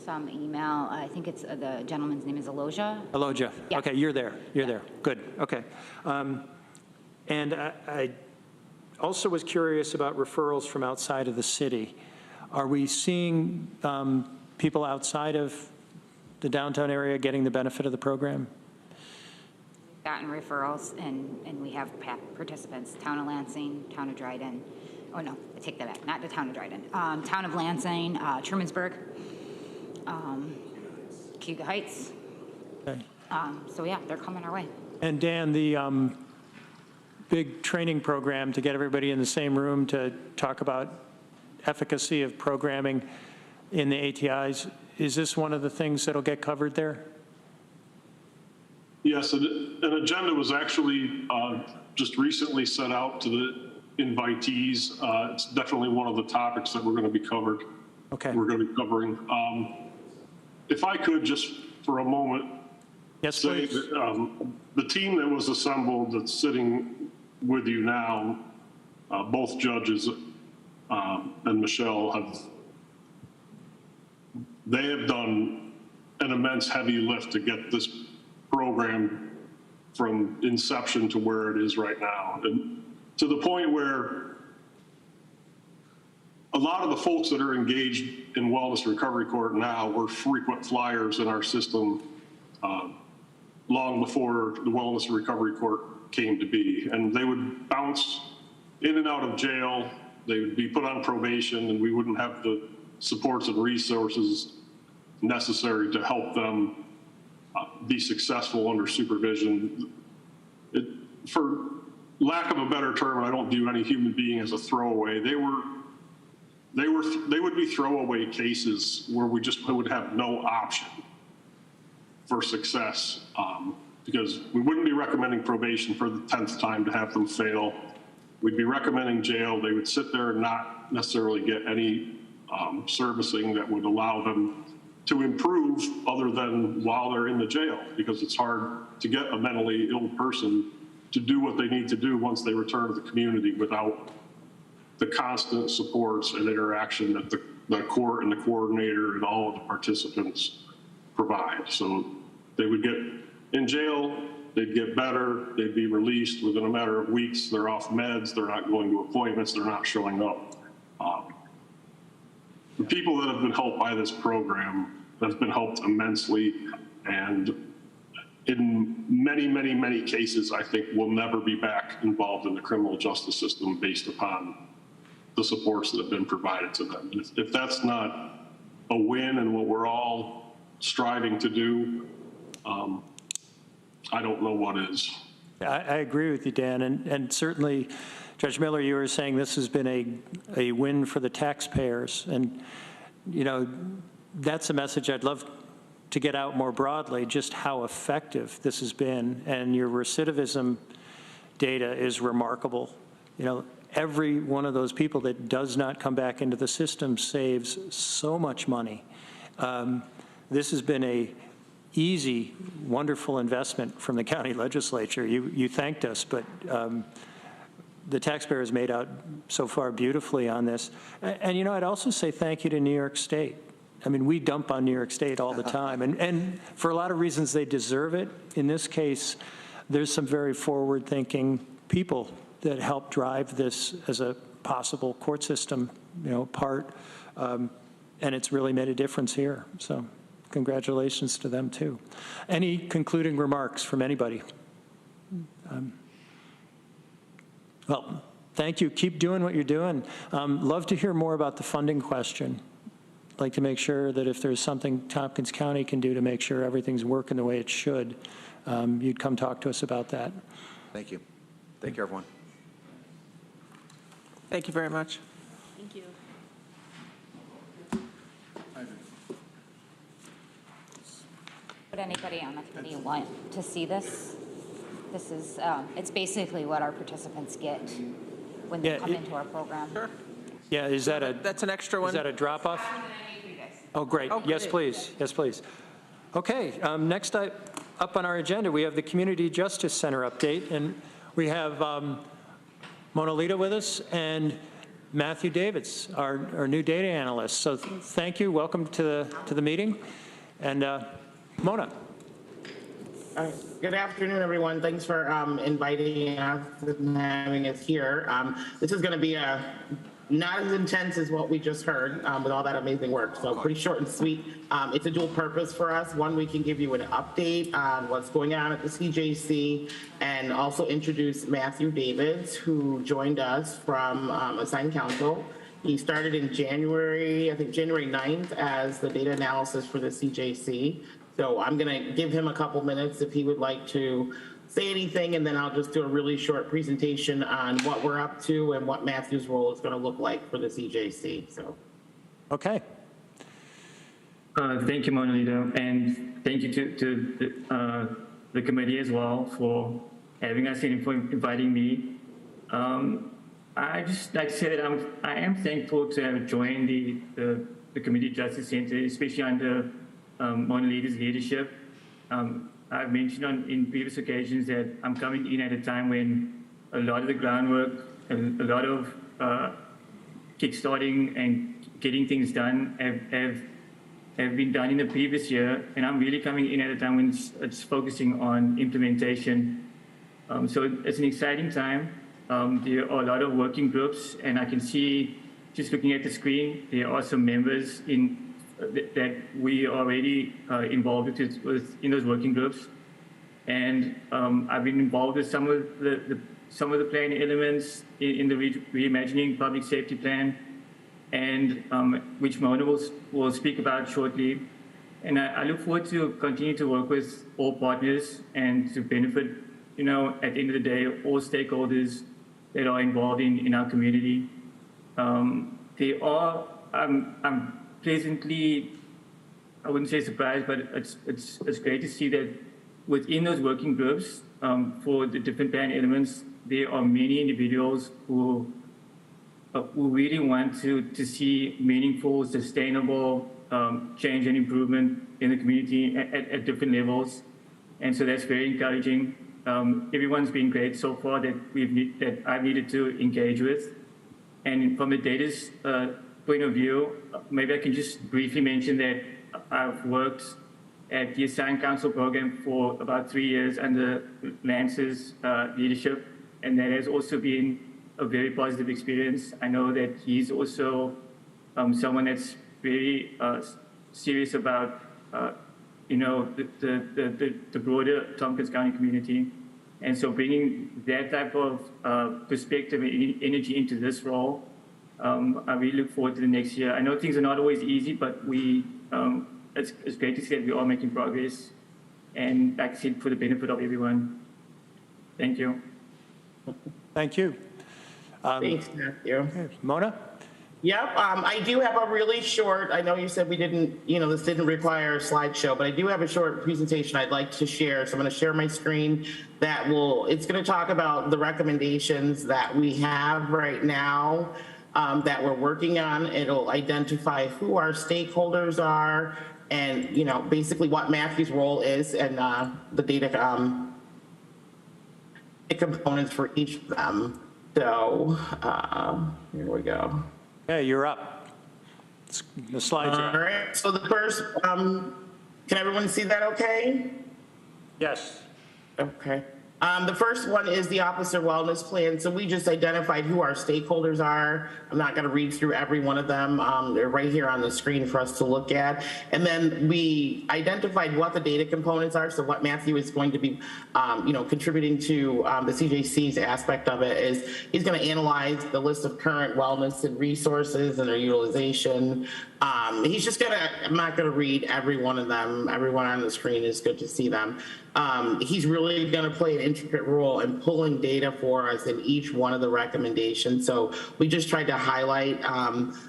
some email. I think it's, the gentleman's name is Aloja. Aloja. Yeah. Okay, you're there. You're there. Good. Okay. And I also was curious about referrals from outside of the city. Are we seeing people outside of the downtown area getting the benefit of the program? Gotten referrals, and we have participants, Town of Lansing, Town of Dryden. Oh, no, I take that back, not the Town of Dryden. Town of Lansing, Trumansburg, Cayuga Heights. Okay. So yeah, they're coming our way. And Dan, the big training program to get everybody in the same room to talk about efficacy of programming in the ATIs, is this one of the things that'll get covered there? Yes, an agenda was actually just recently set out to the invitees. It's definitely one of the topics that we're going to be covered. Okay. We're going to be covering. If I could just for a moment Yes, say please. that the team that was assembled that's sitting with you now, both judges and Michelle they have done an immense heavy lift to get this program from inception to where it is right now. And to the point where a lot of the folks that are engaged in Wellness Recovery Court now were frequent flyers in our system long before the Wellness Recovery Court came to be. And they would bounce in and out of jail. They would be put on probation, and we wouldn't have the supports and resources necessary to help them be successful under supervision. For lack of a better term, I don't view any human being as a throwaway. They would be throwaway cases where we just would have no option for success, because we wouldn't be recommending probation for the 10th time to have them fail. We'd be recommending jail. They would sit there and not necessarily get any servicing that would allow them to improve other than while they're in the jail, because it's hard to get a mentally ill person to do what they need to do once they return to the community without the constant supports and interaction that the court and the coordinator and all of the participants provide. So they would get in jail, they'd get better, they'd be released within a matter of weeks. They're off meds, they're not going to appointments, they're not showing up. The people that have been helped by this program have been helped immensely, and in many, many, many cases, I think will never be back involved in the criminal justice system based upon the supports that have been provided to them. If that's not a win and what we're all striving to do, I don't know what is. I agree with you, Dan, and certainly, Judge Miller, you were saying this has been a win for the taxpayers, and you know, that's a message I'd love to get out more broadly, just how effective this has been, and your recidivism data is remarkable. You know, every one of those people that does not come back into the system saves so much money. This has been a easy, wonderful investment from the county legislature. You thanked us, but the taxpayers made out so far beautifully on this. And you know, I'd also say thank you to New York State. I mean, we dump on New York State all the time, and for a lot of reasons they deserve it. In this case, there's some very forward-thinking people that help drive this as a possible court system, you know, part, and it's really made a difference here. So congratulations to them too. Any concluding remarks from anybody? Well, thank you. Keep doing what you're doing. Love to hear more about the funding question. I'd like to make sure that if there's something Tompkins County can do to make sure everything's working the way it should, you'd come talk to us about that. Thank you. Thank you, everyone. Thank you very much. Thank you. Would anybody on the committee want to see this? This is, it's basically what our participants get when they come into our program. Sure. Yeah, is that a, That's an extra one. is that a drop-off? Oh, great. Oh, Yes, great. please. Yes, please. Okay, next up on our agenda, we have the Community Justice Center update, and we have Mona Lita with us, and Matthew Davids, our new data analyst. So thank you. Welcome to the meeting. And Mona. Good afternoon, everyone. Thanks for inviting us and having us here. This is going to be not as intense as what we just heard with all that amazing work. So pretty short and sweet. It's a dual purpose for us. One, we can give you an update on what's going on at the CJC and also introduce Matthew Davids, who joined us from assigned counsel. He started in January, I think January 9th, as the data analysis for the CJC. So I'm going to give him a couple minutes if he would like to say anything, and then I'll just do a really short presentation on what we're up to and what Matthew's role is going to look like for the CJC. So, okay. Thank you, Mona Lisa, and thank you to the committee as well for having us and for inviting me. I just like to say that I am thankful to have joined the Community Justice Center, especially under Mona Lisa's leadership. I've mentioned in previous occasions that I'm coming in at a time when a lot of the groundwork, a lot of kickstarting and getting things done have been done in the previous year, and I'm really coming in at a time when it's focusing on implementation. So it's an exciting time. There are a lot of working groups, and I can see, just looking at the screen, there are some members that we are already involved with in those working groups, and I've been involved with some of the plan elements in the Reimagining Public Safety Plan, and which Mona will speak about shortly. And I look forward to continue to work with all partners and to benefit, at the end of the day, all stakeholders that are involved in our community. I'm pleasantly, I wouldn't say surprised, but it's great to see that within those working groups for the different plan elements, there are many individuals who really want to see meaningful, sustainable change and improvement in the community at different levels. And so that's very encouraging. Everyone's been great so far that I've needed to engage with. And from the data's point of view, maybe I can just briefly mention that I've worked at the Assigned Counsel program for about 3 years under Lance's leadership, and that has also been a very positive experience. I know that he's also someone that's very serious about the broader Tompkins County community. And so bringing that type of perspective and energy into this role, I really look forward to the next year. I know things are not always easy, but it's great to see that we are making progress, and like I said, for the benefit of everyone. Thank you. Thank you. thanks, Matthew. Okay. Mona? Yep, I do have a really short, I know you said we didn't, this didn't require a slideshow, but I do have a short presentation I'd like to share. So I'm going to share my screen it's going to talk about the recommendations that we have right now that we're working on. It'll identify who our stakeholders are and, basically what Matthew's role is and the data components for each of them. So here we go. Okay, you're up. The slides are up. All right, so the first, can everyone see that okay? Yes. Okay. The first one is the officer wellness plan. So we just identified who our stakeholders are. I'm not going to read through every one of them. They're right here on the screen for us to look at. And then we identified what the data components are. So what Matthew is going to be, contributing to the CJC's aspect of it is he's going to analyze the list of current wellness and resources and their utilization. He's just going to, I'm not going to read every one of them. Everyone on the screen is good to see them. He's really going to play an intricate role in pulling data for us in each one of the recommendations. So we just tried to highlight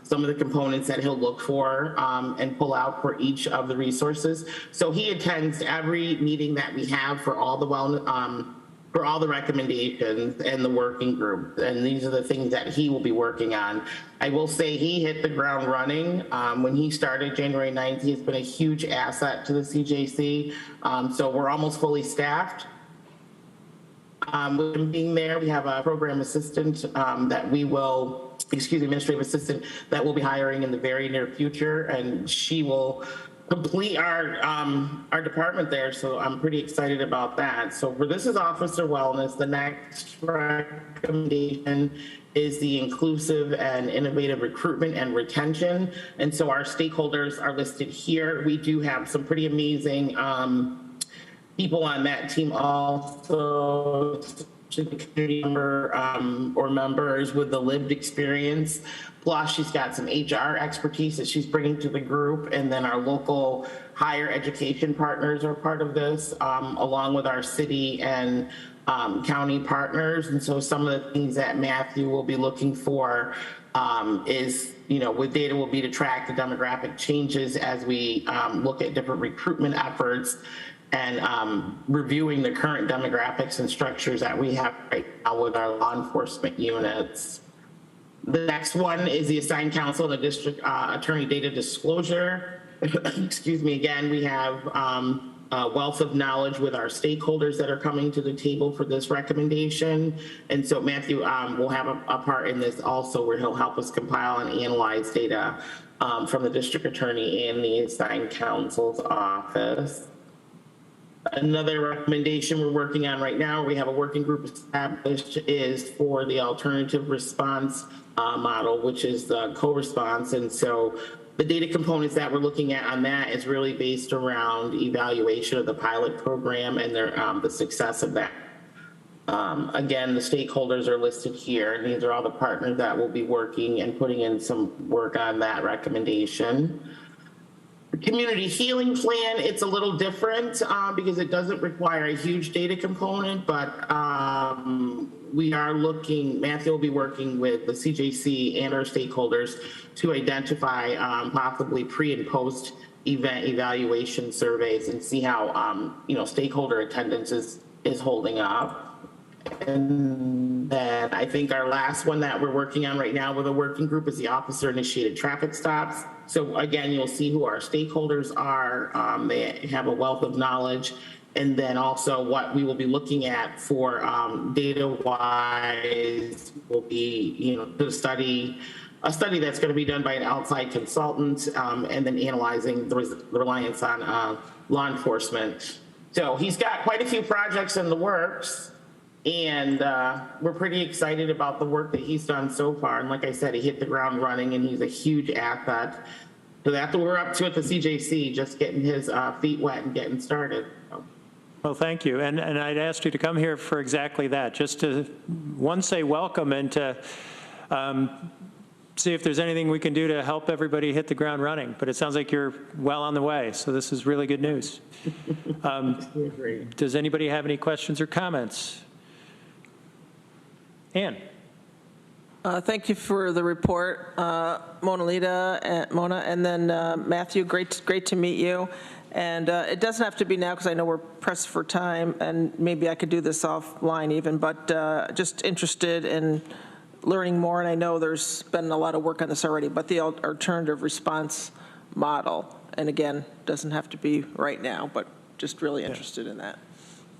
some of the components that he'll look for and pull out for each of the resources. So he attends every meeting that we have for all the wellness, for all the recommendations and the working group. And these are the things that he will be working on. I will say he hit the ground running. When he started January 9th, he has been a huge asset to the CJC. So we're almost fully staffed. With him being there, we have a program assistant that we will administrative assistant that we'll be hiring in the very near future, and she will complete our department there. So I'm pretty excited about that. So for this is officer wellness. The next recommendation is the inclusive and innovative recruitment and retention. And so our stakeholders are listed here. We do have some pretty amazing people on that team also, community member or members with the lived experience. Plus, she's got some HR expertise that she's bringing to the group. And then our local higher education partners are part of this, along with our city and county partners. And so some of the things that Matthew will be looking for is, with data will be to track the demographic changes as we look at different recruitment efforts and reviewing the current demographics and structures that we have right now with our law enforcement units. The next one is the assigned counsel and the district attorney data disclosure. Excuse me, again, we have a wealth of knowledge with our stakeholders that are coming to the table for this recommendation. And so Matthew will have a part in this also, where he'll help us compile and analyze data from the district attorney and the assigned counsel's office. Another recommendation we're working on right now, we have a working group established, is for the alternative response model, which is the co-response. And so the data components that we're looking at on that is really based around evaluation of the pilot program and the success of that. Again, the stakeholders are listed here, and these are all the partners that will be working and putting in some work on that recommendation. The community healing plan, it's a little different because it doesn't require a huge data component, but we are looking, Matthew will be working with the CJC and our stakeholders to identify possibly pre and post event evaluation surveys and see how, stakeholder attendance is holding up. And then I think our last one that we're working on right now with a working group is the officer-initiated traffic stops. So again, you'll see who our stakeholders are. They have a wealth of knowledge. And then also what we will be looking at for data-wise will be, a study that's going to be done by an outside consultant, and then analyzing the reliance on law enforcement. So he's got quite a few projects in the works. And we're pretty excited about the work that he's done so far. And like I said, he hit the ground running, and he's a huge asset. So that's what we're up to at the CJC, just getting his feet wet and getting started. Well, thank you. And I'd asked you to come here for exactly that, just to, one, say welcome, and to see if there's anything we can do to help everybody hit the ground running. But it sounds like you're well on the way, so this is really good news. Does anybody have any questions or comments? Ann. Thank you for the report, Mona, and then Matthew, great to meet you. And it doesn't have to be now because I know we're pressed for time, and maybe I could do this offline even, but just interested in learning more. And I know there's been a lot of work on this already, but the alternative response model, and again, doesn't have to be right now, but just really interested in that.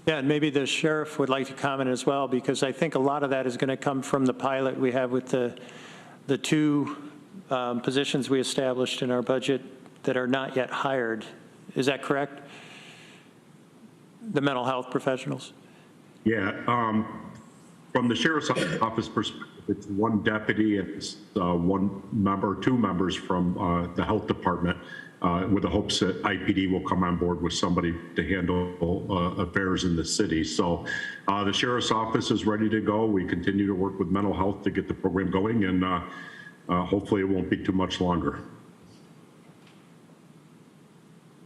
Yeah, and maybe the sheriff would like to comment as well, because I think a lot of that is going to come from the pilot we have with the two positions we established in our budget that are not yet hired. Is that correct? The mental health professionals? Yeah, from the sheriff's office perspective, it's one deputy and it's one member, two members from the health department, with the hopes that IPD will come on board with somebody to handle affairs in the city. So the sheriff's office is ready to go. We continue to work with mental health to get the program going, and hopefully it won't be too much longer.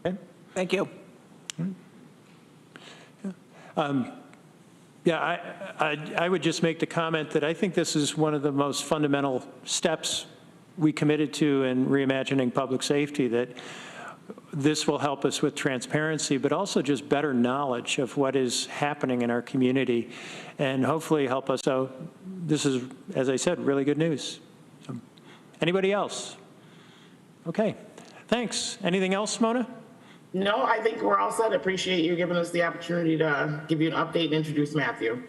Okay. Thank you. I would just make the comment that I think this is one of the most fundamental steps we committed to in reimagining public safety, that this will help us with transparency, but also just better knowledge of what is happening in our community, and hopefully help us. So this is, as I said, really good news. So, anybody else? Okay, thanks. Anything else, Mona? No, I think we're all set. Appreciate you giving us the opportunity to give you an update and introduce Matthew.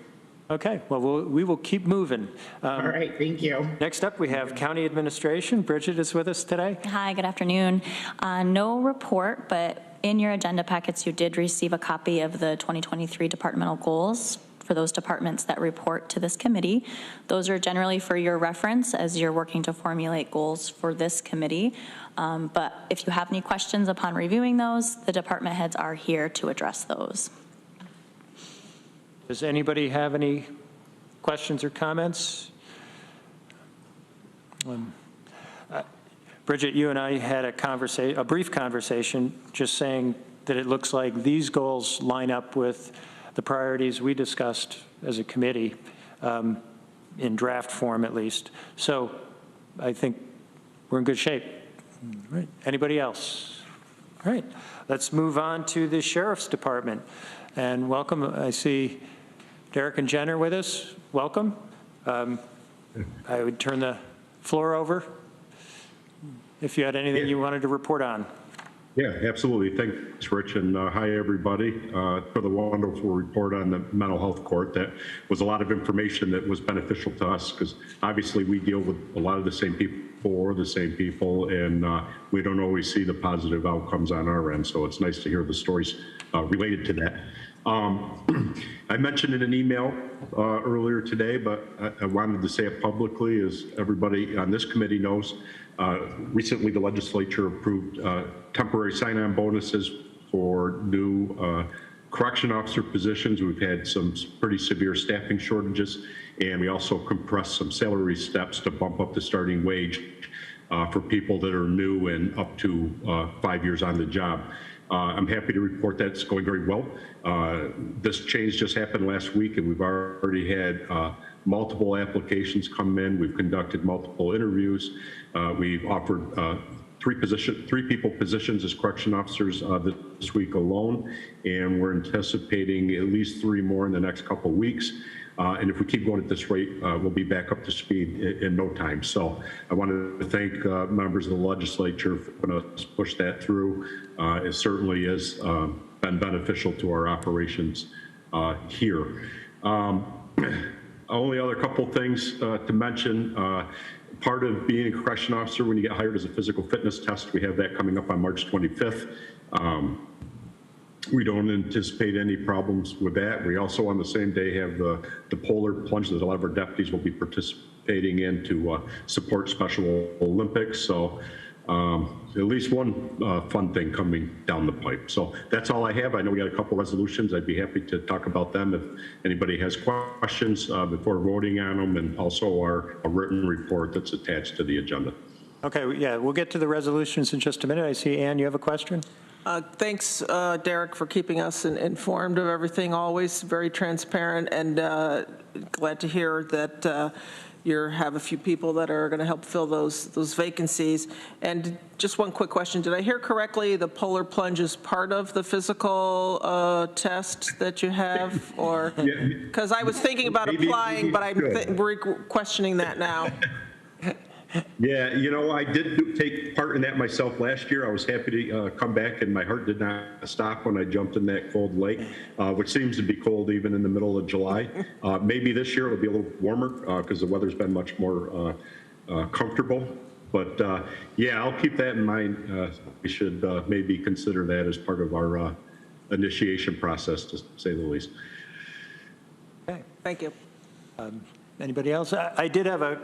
Okay, well, we will keep moving. All right, thank you. Next up, we have County Administration. Bridget is with us today. Hi, good afternoon. No report, but in your agenda packets, you did receive a copy of the 2023 departmental goals for those departments that report to this committee. Those are generally for your reference as you're working to formulate goals for this committee. But if you have any questions upon reviewing those, the department heads are here to address those. Does anybody have any questions or comments? Bridget, you and I had a brief conversation, just saying that it looks like these goals line up with the priorities we discussed as a committee, in draft form at least. So I think we're in good shape. All right. Anybody else? All right, let's move on to the Sheriff's Department. And welcome, I see Derek and Jen are with us. Welcome. I would turn the floor over if you had anything you wanted to report on. Yeah, absolutely. Thanks, Rich, and hi, everybody, for the wonderful report on the mental health court. That was a lot of information that was beneficial to us because obviously we deal with a lot of the same people or the same people, and we don't always see the positive outcomes on our end. So it's nice to hear the stories related to that. I mentioned in an email earlier today, but I wanted to say it publicly, as everybody on this committee knows. Recently, the legislature approved temporary sign-on bonuses for new correction officer positions. We've had some pretty severe staffing shortages, and we also compressed some salary steps to bump up the starting wage for people that are new and up to 5 years on the job. I'm happy to report that it's going very well. This change just happened last week, and we've already had multiple applications come in. We've conducted multiple interviews. We've offered three people positions as correction officers this week alone, and we're anticipating at least 3 more in the next couple of weeks. And if we keep going at this rate, we'll be back up to speed in no time. So I wanted to thank members of the legislature for going to push that through. It certainly has been beneficial to our operations here. Only other couple things to mention. Part of being a correction officer when you get hired is a physical fitness test. We have that coming up on March 25th. We don't anticipate any problems with that. We also on the same day have the polar plunge that a lot of our deputies will be participating in to support Special Olympics. So at least one fun thing coming down the pipe. So that's all I have. I know we got a couple resolutions. I'd be happy to talk about them if anybody has questions before voting on them, and also a written report that's attached to the agenda. Okay, yeah, we'll get to the resolutions in just a minute. I see, Ann, you have a question? Thanks, Derek, for keeping us informed of everything, always very transparent, and glad to hear that you have a few people that are going to help fill those vacancies. And just one quick question. Did I hear correctly the polar plunge is part of the physical test that you have? Or because I was thinking about applying, but I'm questioning that now. Yeah, you know, I did take part in that myself last year. I was happy to come back, and my heart did not stop when I jumped in that cold lake, which seems to be cold even in the middle of July. Maybe this year it'll be a little warmer because the weather's been much more comfortable. But yeah, I'll keep that in mind. We should maybe consider that as part of our initiation process, to say the least. Okay. Thank you. Anybody else? I did have a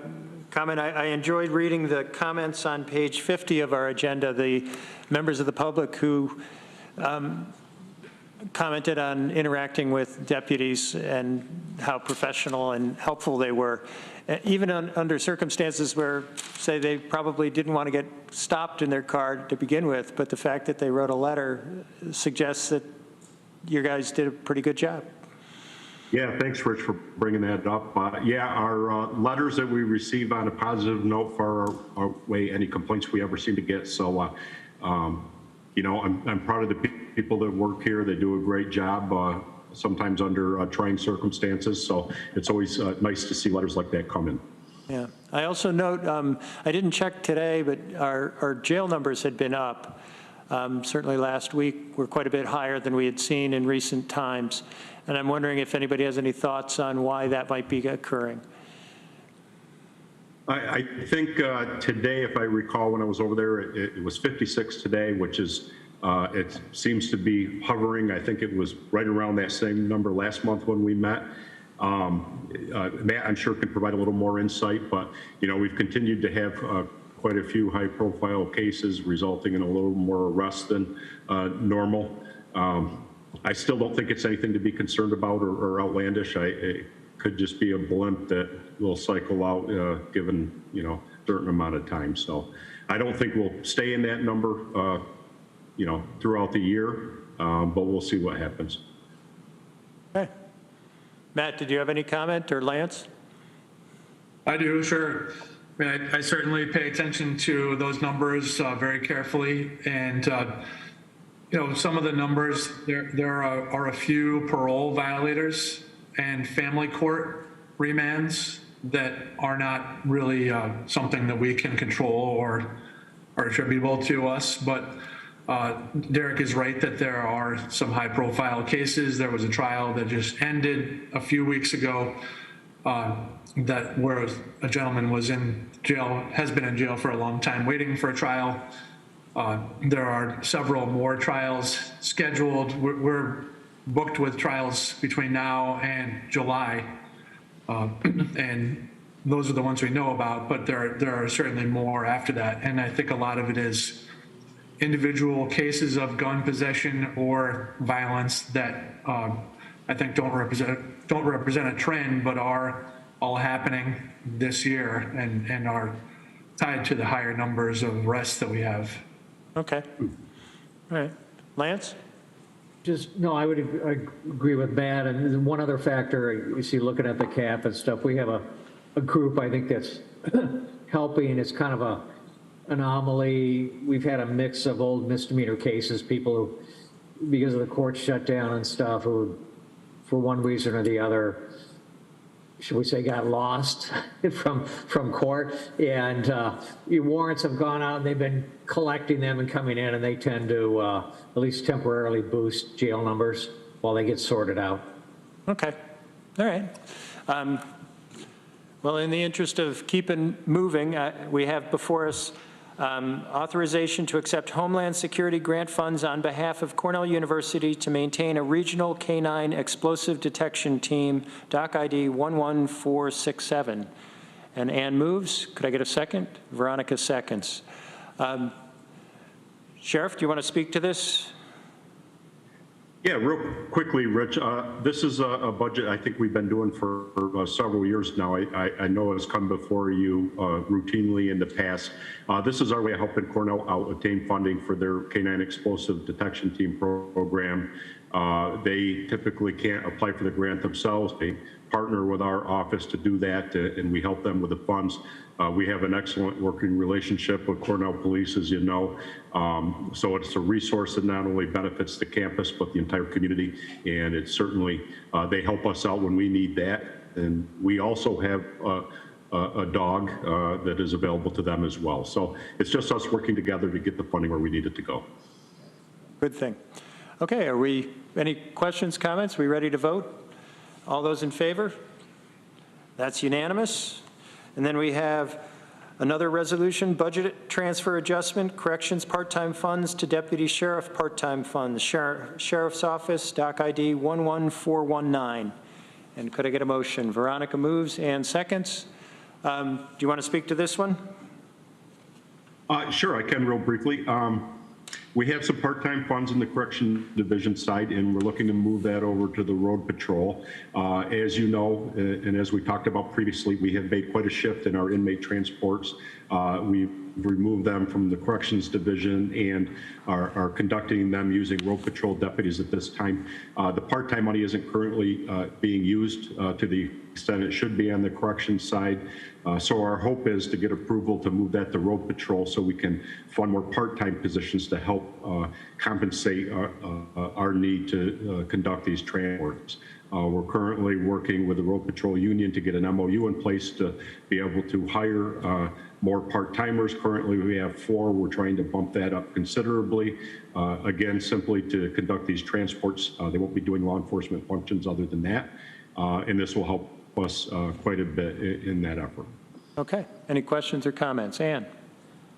comment. I enjoyed reading the comments on page 50 of our agenda, the members of the public who commented on interacting with deputies and how professional and helpful they were, even under circumstances where, say, they probably didn't want to get stopped in their car to begin with, but the fact that they wrote a letter suggests that you guys did a pretty good job. Yeah, thanks, Rich, for bringing that up. Yeah, our letters that we receive on a positive note far outweigh any complaints we ever seem to get. So, you know, I'm proud of the people that work here. They do a great job, sometimes under trying circumstances. So it's always nice to see letters like that come in. Yeah. I also note, I didn't check today, but our jail numbers had been up certainly last week, were quite a bit higher than we had seen in recent times. And I'm wondering if anybody has any thoughts on why that might be occurring. I think today, if I recall, when I was over there, it was 56 today, which is, it seems to be hovering. I think it was right around that same number last month when we met. Matt, I'm sure, can provide a little more insight, but, you know, we've continued to have quite a few high-profile cases resulting in a little more arrests than normal. I still don't think it's anything to be concerned about or outlandish. It could just be a blimp that will cycle out given, you know, a certain amount of time. So I don't think we'll stay in that number, you know, throughout the year, but we'll see what happens. Okay. Matt, did you have any comment, or Lance? I do, sure. I mean, I certainly pay attention to those numbers very carefully, and you know, some of the numbers, there are a few parole violators and family court remands that are not really something that we can control or are attributable to us. But Derek is right that there are some high-profile cases. There was a trial that just ended a few weeks ago that where a gentleman was in jail, has been in jail for a long time waiting for a trial. There are several more trials scheduled. We're booked with trials between now and July, and those are the ones we know about, but there are certainly more after that. And I think a lot of it is individual cases of gun possession or violence that I think don't represent a trend, but are all happening this year and are tied to the higher numbers of arrests that we have. Okay. All right. Lance? No, I would agree with Matt. And one other factor, you see, looking at the cap and stuff, we have a group, I think, that's helping. It's kind of a anomaly. We've had a mix of old misdemeanor cases, people who, because of the court shutdown and stuff, who, for one reason or the other, should we say, got lost from court, and warrants have gone out and they've been collecting them and coming in, and they tend to at least temporarily boost jail numbers while they get sorted out. Okay. All right. Well, in the interest of keeping moving, we have before us authorization to accept Homeland Security grant funds on behalf of Cornell University to maintain a regional canine explosive detection team, doc ID 11467. And Ann moves. Could I get a second? Veronica seconds. Sheriff, do you want to speak to this? Yeah, real quickly, Rich, this is a budget I think we've been doing for several years now. I know it's come before you routinely in the past. This is our way of helping Cornell out attain funding for their canine explosive detection team program. They typically can't apply for the grant themselves. They partner with our office to do that, and we help them with the funds. We have an excellent working relationship with Cornell Police, as you know. So it's a resource that not only benefits the campus, but the entire community. And it's certainly, they help us out when we need that. And we also have a dog that is available to them as well. So it's just us working together to get the funding where we need it to go. Good thing. Okay, any questions, comments? We ready to vote? All those in favor? That's unanimous. And then we have another resolution, budget transfer adjustment, corrections part-time funds to deputy sheriff part-time funds, sheriff's office, doc ID 11419. And could I get a motion? Veronica moves and seconds. Do you want to speak to this one? Sure, I can real briefly. We have some part-time funds in the correction division side, and we're looking to move that over to the road patrol. As you know, and as we talked about previously, we have made quite a shift in our inmate transports. We've removed them from the corrections division and are conducting them using road patrol deputies at this time. The part-time money isn't currently being used to the extent it should be on the corrections side. So our hope is to get approval to move that to road patrol so we can fund more part-time positions to help compensate our need to conduct these transports. We're currently working with the Road Patrol Union to get an MOU in place to be able to hire more part-timers. Currently, we have 4. We're trying to bump that up considerably. Again, simply to conduct these transports. They won't be doing law enforcement functions other than that. And this will help us quite a bit in that effort. Okay. Any questions or comments? Ann?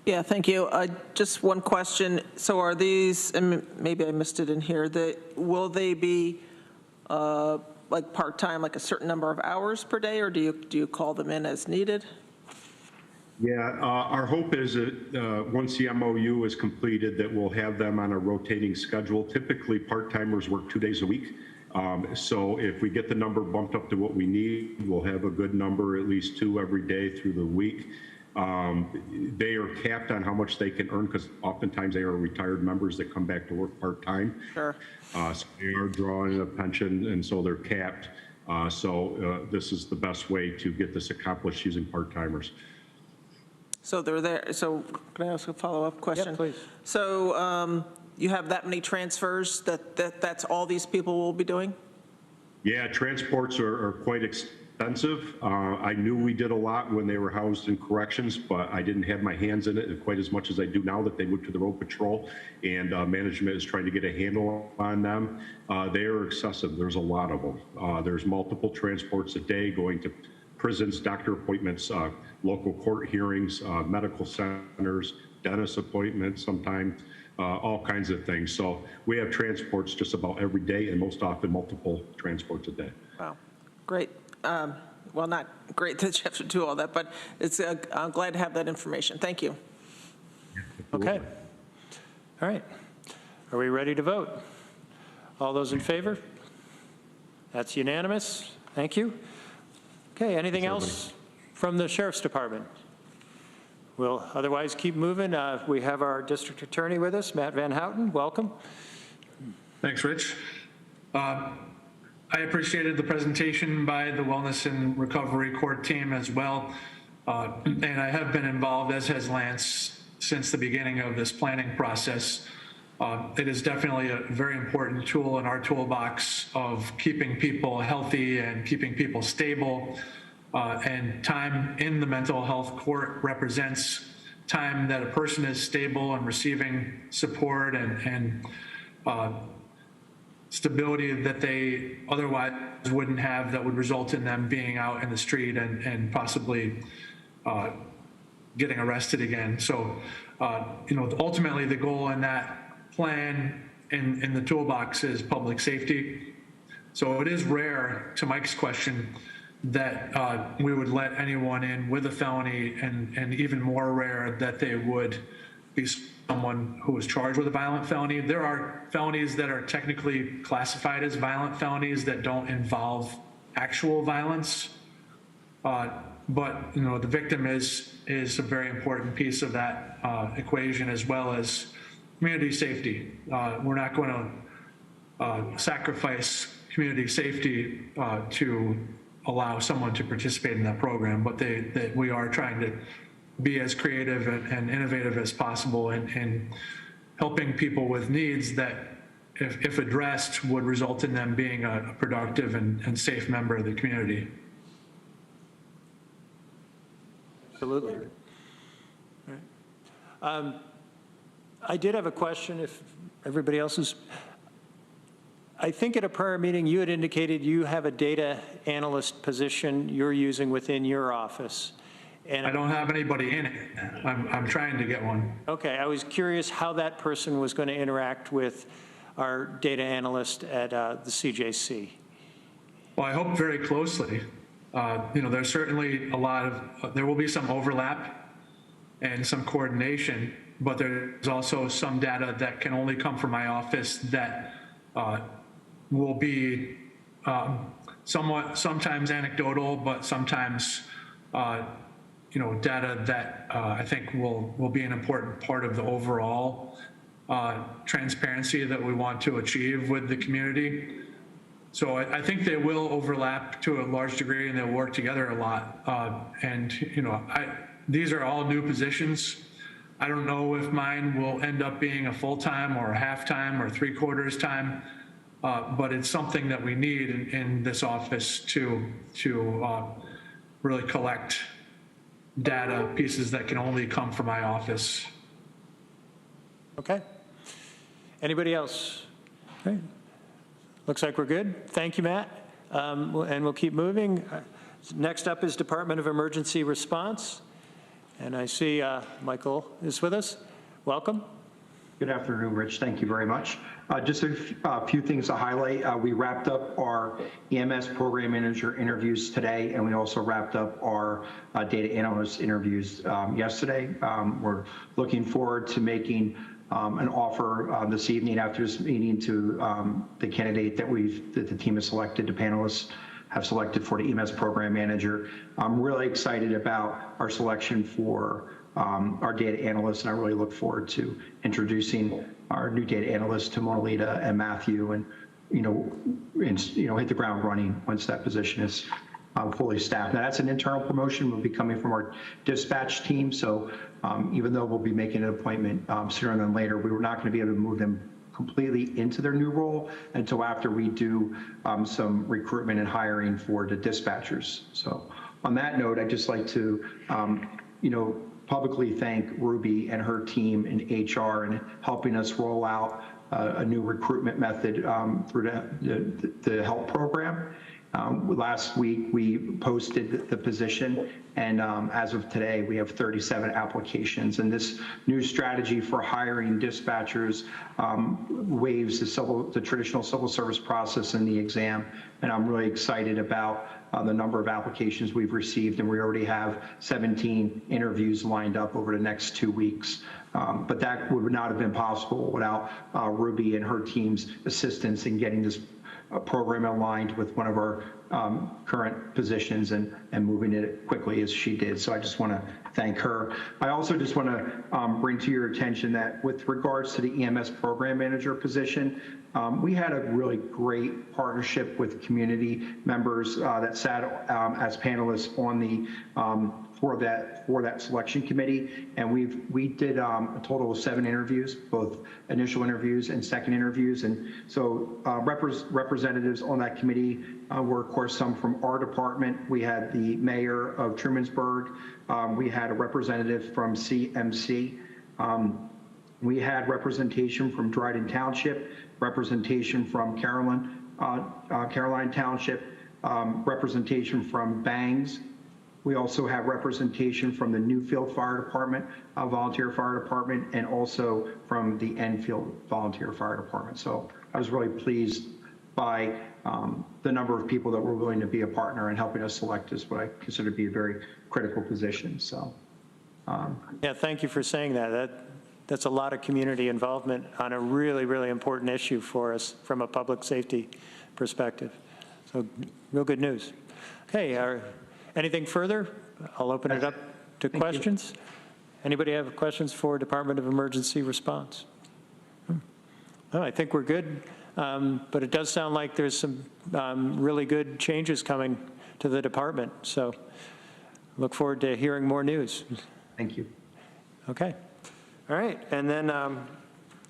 Yeah, thank you. Just one question. So are these, and maybe I missed it in here, will they be like part-time, like a certain number of hours per day, or do you call them in as needed? Yeah, our hope is that once the MOU is completed, that we'll have them on a rotating schedule. Typically, part-timers work 2 days a week. So if we get the number bumped up to what we need, we'll have a good number, at least 2 every day through the week. They are capped on how much they can earn because oftentimes they are retired members that come back to work part-time. Sure. So they are drawing a pension, and so they're capped. So this is the best way to get this accomplished using part-timers. So they're there. So can I ask a follow-up question? Yeah, please. So you have that many transfers that's all these people will be doing? Yeah, transports are quite expensive. I knew we did a lot when they were housed in corrections, but I didn't have my hands in it quite as much as I do now that they moved to the road patrol, and management is trying to get a handle on them. They are excessive. There's a lot of them. There's multiple transports a day going to prisons, doctor appointments, local court hearings, medical centers, dentist appointments sometimes, all kinds of things. So we have transports just about every day, and most often multiple transports a day. Wow, great. Well, not great that you have to do all that, but it's, I'm glad to have that information. Thank you. Okay. All right. Are we ready to vote? All those in favor? That's unanimous. Thank you. Okay, anything else from the Sheriff's Department? We'll otherwise keep moving. We have our district attorney with us, Matt Van Houten. Welcome. Thanks, Rich. I appreciated the presentation by the Wellness and Recovery Court team as well. And I have been involved, as has Lance, since the beginning of this planning process. It is definitely a very important tool in our toolbox of keeping people healthy and keeping people stable. And time in the mental health court represents time that a person is stable and receiving support and stability that they otherwise wouldn't have, that would result in them being out in the street and possibly getting arrested again. So, ultimately the goal in that plan in the toolbox is public safety. So it is rare, to Mike's question, that we would let anyone in with a felony, and even more rare that they would be someone who is charged with a violent felony. There are felonies that are technically classified as violent felonies that don't involve actual violence. But the victim is a very important piece of that equation, as well as community safety. We're not going to sacrifice community safety to allow someone to participate in that program, but we are trying to be as creative and innovative as possible in helping people with needs that, if addressed, would result in them being a productive and safe member of the community. Absolutely. All right. I did have a question, if everybody else is. I think at a prior meeting you had indicated you have a data analyst position you're using within your office. And I don't have anybody in it. I'm trying to get one. Okay, I was curious how that person was going to interact with our data analyst at the CJC. Well, I hope very closely. There's certainly there will be some overlap and some coordination, but there's also some data that can only come from my office that will be sometimes anecdotal, but sometimes data that I think will be an important part of the overall transparency that we want to achieve with the community. So I think they will overlap to a large degree, and they'll work together a lot. And, you know, these are all new positions. I don't know if mine will end up being a full-time or a half-time or 3/4 time, but it's something that we need in this office to really collect data pieces that can only come from my office. Okay. Anybody else? Okay. Looks like we're good. Thank you, Matt. And we'll keep moving. Next up is Department of Emergency Response. And I see Michael is with us. Welcome. Good afternoon, Rich. Thank you very much. Just a few things to highlight. We wrapped up our EMS program manager interviews today, and we also wrapped up our data analyst interviews yesterday. We're looking forward to making an offer this evening after this meeting to the candidate that the team has selected, the panelists have selected for the EMS program manager. I'm really excited about our selection for our data analysts, and I really look forward to introducing our new data analysts to Monalita and Matthew, and hit the ground running once that position is fully staffed. Now that's an internal promotion, will be coming from our dispatch team. So even though we'll be making an appointment sooner than later, we were not going to be able to move them completely into their new role until after we do some recruitment and hiring for the dispatchers. So on that note, I'd just like to, publicly thank Ruby and her team in HR and helping us roll out a new recruitment method through the HELP program. Last week, we posted the position, and as of today, we have 37 applications. And this new strategy for hiring dispatchers waives the traditional civil service process and the exam. And I'm really excited about the number of applications we've received, and we already have 17 interviews lined up over the next 2 weeks. But that would not have been possible without Ruby and her team's assistance in getting this program aligned with one of our current positions and moving it quickly as she did. So I just want to thank her. I also just want to bring to your attention that with regards to the EMS program manager position, we had a really great partnership with community members that sat as panelists on the for that selection committee, and we did a total of 7 interviews, both initial interviews and second interviews. And so representatives on that committee were, of course, some from our department. We had the mayor of Trumansburg. We had a representative from CMC. We had representation from Dryden Township, representation from Caroline Township, representation from Bangs. We also have representation from the Newfield Fire Department, Volunteer Fire Department, and also from the Enfield Volunteer Fire Department. So I was really pleased by the number of people that were willing to be a partner and helping us select this, what I consider to be a very critical position. So, yeah, thank you for saying that. That's a lot of community involvement on a really, really important issue for us from a public safety perspective. So real good news. Okay, anything further? I'll open it up to questions. Anybody have questions for Department of Emergency Response? No, I think we're good, but it does sound like there's some really good changes coming to the department. So look forward to hearing more news. Thank you. Okay. All right, and then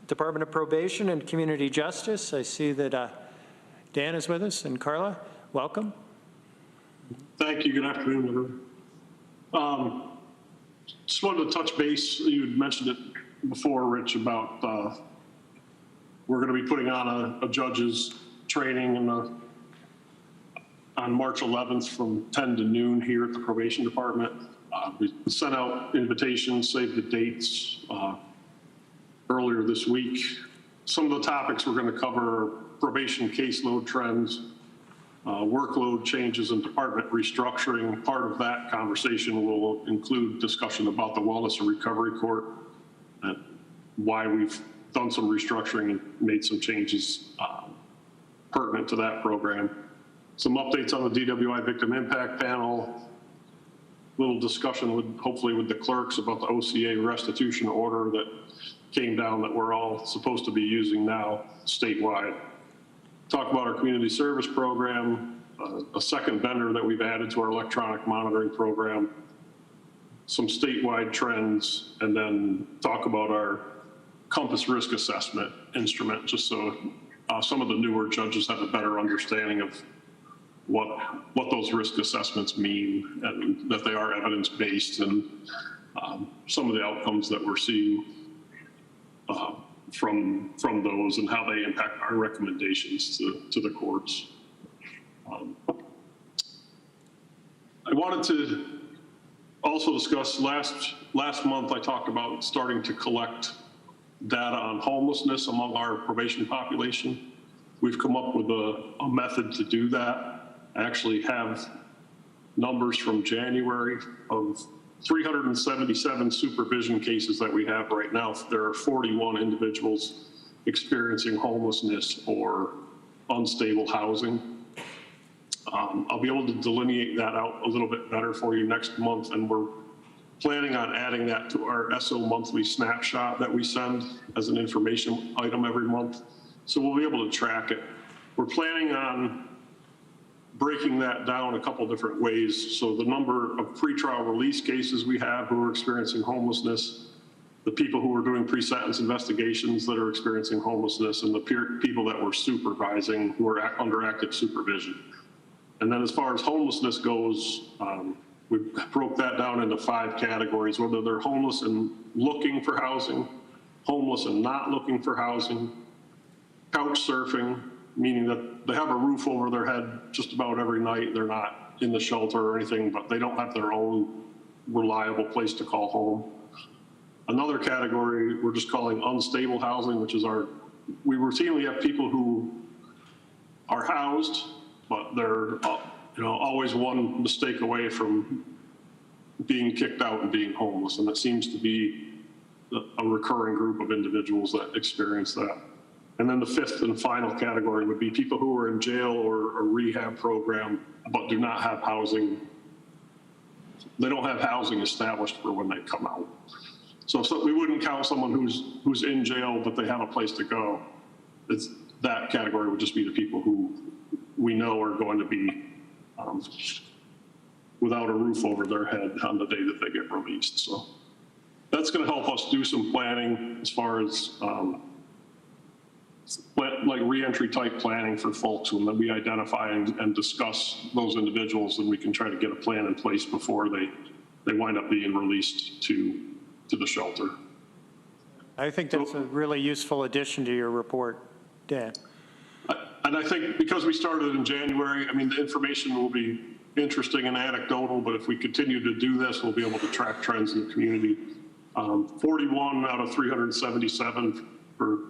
Department of Probation and Community Justice. I see that Dan is with us, and Carla, welcome. Thank you. Good afternoon, everyone. Just wanted to touch base. You had mentioned it before, Rich, about we're going to be putting on a judge's training on March 11th from 10 to noon here at the Probation Department. We sent out invitations, saved the dates earlier this week. Some of the topics we're going to cover are probation caseload trends, workload changes, and department restructuring. Part of that conversation will include discussion about the Wellness and Recovery Court, and why we've done some restructuring and made some changes pertinent to that program. Some updates on the DWI Victim Impact Panel, little discussion hopefully with the clerks about the OCA restitution order that came down that we're all supposed to be using now statewide. talk about our community service program, a second vendor that we've added to our electronic monitoring program, some statewide trends, and then talk about our Compass risk assessment instrument, just so some of the newer judges have a better understanding of what those risk assessments mean, and that they are evidence-based, and some of the outcomes that we're seeing from those and how they impact our recommendations to the courts. I wanted to also discuss, last month I talked about starting to collect data on homelessness among our probation population. We've come up with a method to do that. I actually have numbers from January of 377 supervision cases that we have right now. There are 41 individuals experiencing homelessness or unstable housing. I'll be able to delineate that out a little bit better for you next month, and we're planning on adding that to our SO monthly snapshot that we send as an information item every month. So we'll be able to track it. We're planning on breaking that down a couple different ways. So the number of pretrial release cases we have who are experiencing homelessness, the people who are doing pre-sentence investigations that are experiencing homelessness, and the people that we're supervising who are under active supervision. And then as far as homelessness goes, we broke that down into 5 categories, whether they're homeless and looking for housing, homeless and not looking for housing, couch surfing, meaning that they have a roof over their head just about every night. They're not in the shelter or anything, but they don't have their own reliable place to call home. Another category we're just calling unstable housing, which is we routinely have people who are housed, but they're always one mistake away from being kicked out and being homeless. And that seems to be a recurring group of individuals that experience that. And then the 5th and final category would be people who are in jail or a rehab program, but do not have housing. They don't have housing established for when they come out. So we wouldn't count someone who's in jail, but they have a place to go. That category would just be the people who we know are going to be without a roof over their head on the day that they get released. So that's going to help us do some planning as far as like reentry type planning for folks when we identify and discuss those individuals, and we can try to get a plan in place before they wind up being released to the shelter. I think that's a really useful addition to your report, Dan. And I think because we started in January, I mean, the information will be interesting and anecdotal, but if we continue to do this, we'll be able to track trends in the community. 41 out of 377 for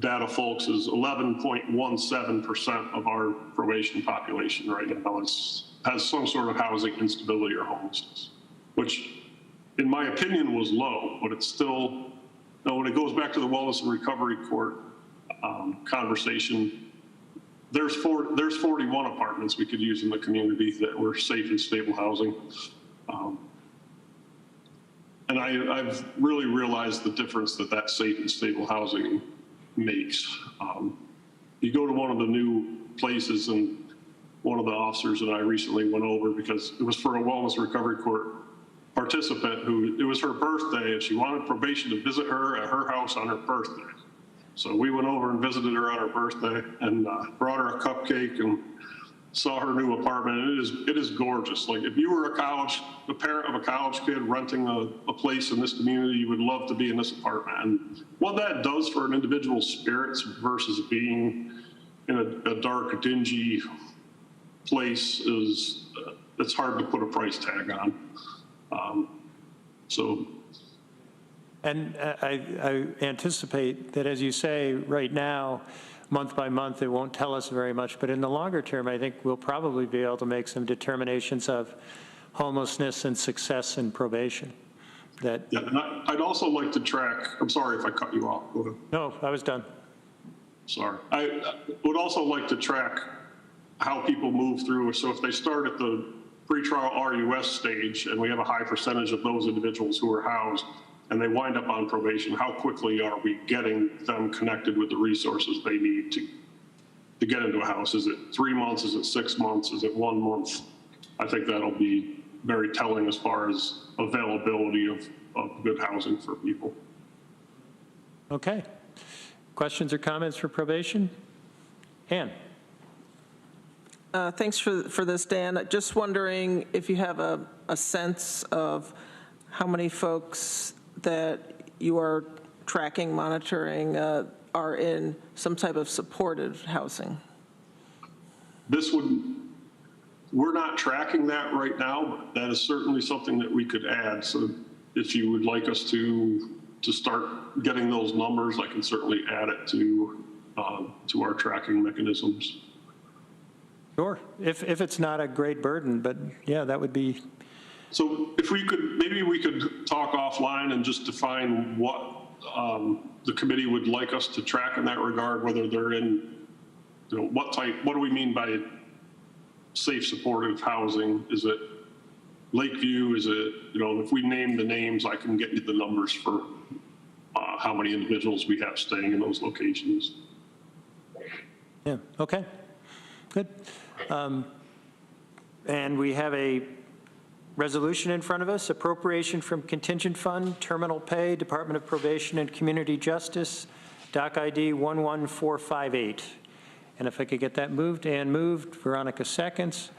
data folks is 11.17% of our probation population right now has some sort of housing instability or homelessness, which in my opinion was low, but it's still, when it goes back to the Wellness and Recovery Court conversation, there's 41 apartments we could use in the community that were safe and stable housing. And I've really realized the difference that safe and stable housing makes. You go to one of the new places, and one of the officers and I recently went over because it was for a Wellness Recovery Court participant who, it was her birthday, and she wanted probation to visit her at her house on her birthday. So we went over and visited her on her birthday and brought her a cupcake and saw her new apartment. And it is gorgeous. Like if you were a parent of a college kid renting a place in this community, you would love to be in this apartment. And what that does for an individual's spirits versus being in a dark, dingy place is, it's hard to put a price tag on. And I anticipate that, as you say, right now, month by month, it won't tell us very much. But in the longer term, I think we'll probably be able to make some determinations of homelessness and success in probation. Yeah, and I'd also like to track, I'm sorry if I cut you off. No, I was done. Sorry. I would also like to track how people move through. So if they start at the pretrial RUS stage, and we have a high percentage of those individuals who are housed, and they wind up on probation, how quickly are we getting them connected with the resources they need to get into a house. Is it 3 months? Is it 6 months? Is it 1 month? I think that'll be very telling as far as availability of good housing for people. Okay. Questions or comments for probation? Ann? Thanks for this, Dan. Just wondering if you have a sense of how many folks that you are tracking, monitoring, are in some type of supportive housing? We're not tracking that right now, but that is certainly something that we could add. So if you would like us to start getting those numbers, I can certainly add it to our tracking mechanisms. Sure, if it's not a great burden, but yeah, that would be. So if we could, maybe we could talk offline and just define what the committee would like us to track in that regard, whether they're in, what do we mean by safe supportive housing? Is it Lakeview? Is it, if we name the names, I can get you the numbers for how many individuals we have staying in those locations. Yeah, okay, good. And we have a resolution in front of us, appropriation from contingent fund, terminal pay, Department of Probation and Community Justice, doc ID 11458. And if I could get that moved, Ann moved, Veronica seconds.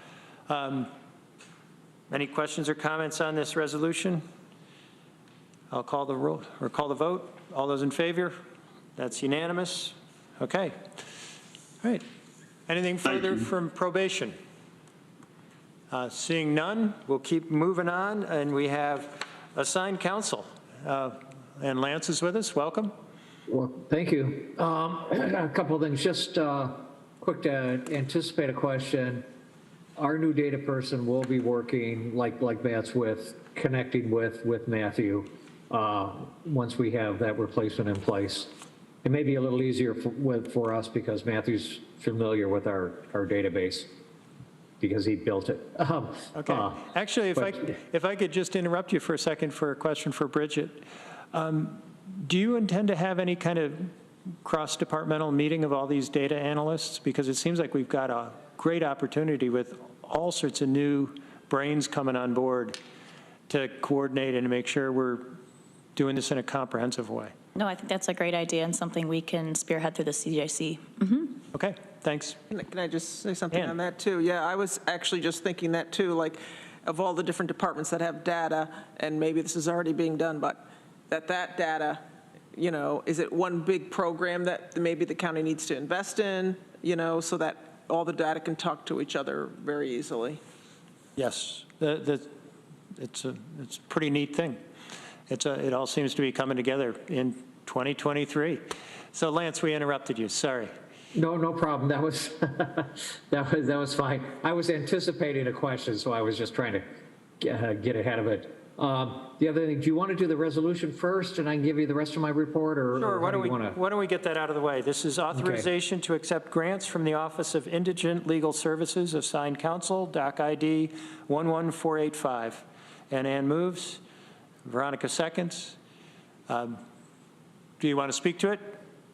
Any questions or comments on this resolution? I'll call the roll or call the vote. All those in favor? That's unanimous. Okay. All right. Anything further from probation? Seeing none, we'll keep moving on, and we have assigned counsel. And Lance is with us. Welcome. Well, thank you. A couple of things. Just quick to anticipate a question. Our new data person will be working, like Matt's with, connecting with Matthew once we have that replacement in place. It may be a little easier for us because Matthew's familiar with our database because he built it. Okay. Actually, if I could just interrupt you for a second for a question for Bridget. Do you intend to have any kind of cross-departmental meeting of all these data analysts? Because it seems like we've got a great opportunity with all sorts of new brains coming on board to coordinate and to make sure we're doing this in a comprehensive way. No, I think that's a great idea and something we can spearhead through the CJC. Okay, thanks. Can I just say something Ann. on that too? Yeah, I was actually just thinking that too, like of all the different departments that have data, and maybe this is already being done, but that data, is it one big program that maybe the county needs to invest in, so that all the data can talk to each other very easily? Yes, it's a pretty neat thing. It all seems to be coming together in 2023. So Lance, we interrupted you. Sorry. No problem. That was that was fine. I was anticipating a question, so I was just trying to get ahead of it. The other thing, do you want to do the resolution first, and I can give you the rest of my report, or sure? Why don't we get that out of the way? This is authorization to accept grants from the Office of Indigent Legal Services, assigned counsel, doc ID 11485. And Ann moves. Veronica seconds. Do you want to speak to it?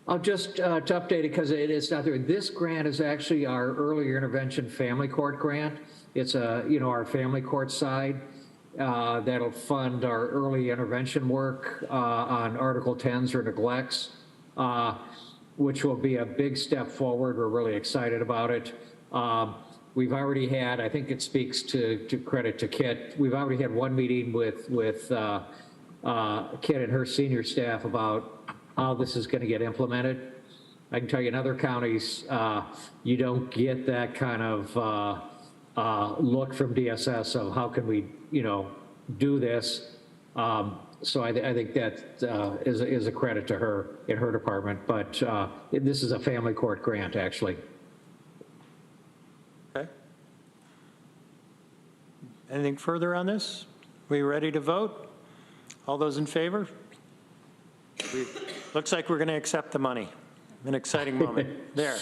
I'll just to update it because it is not there. This grant is actually our earlier intervention family court grant. It's our family court side that'll fund our early intervention work on Article 10s or neglects, which will be a big step forward. We're really excited about it. We've already had, I think it speaks to credit to Kit, we've already had one meeting with Kit and her senior staff about how this is going to get implemented. I can tell you in other counties, you don't get that kind of look from DSS of how can we, do this. So I think that is a credit to her in her department, but this is a family court grant, actually. Okay. Anything further on this? We ready to vote? All those in favor? Looks like we're going to accept the money. An exciting moment there.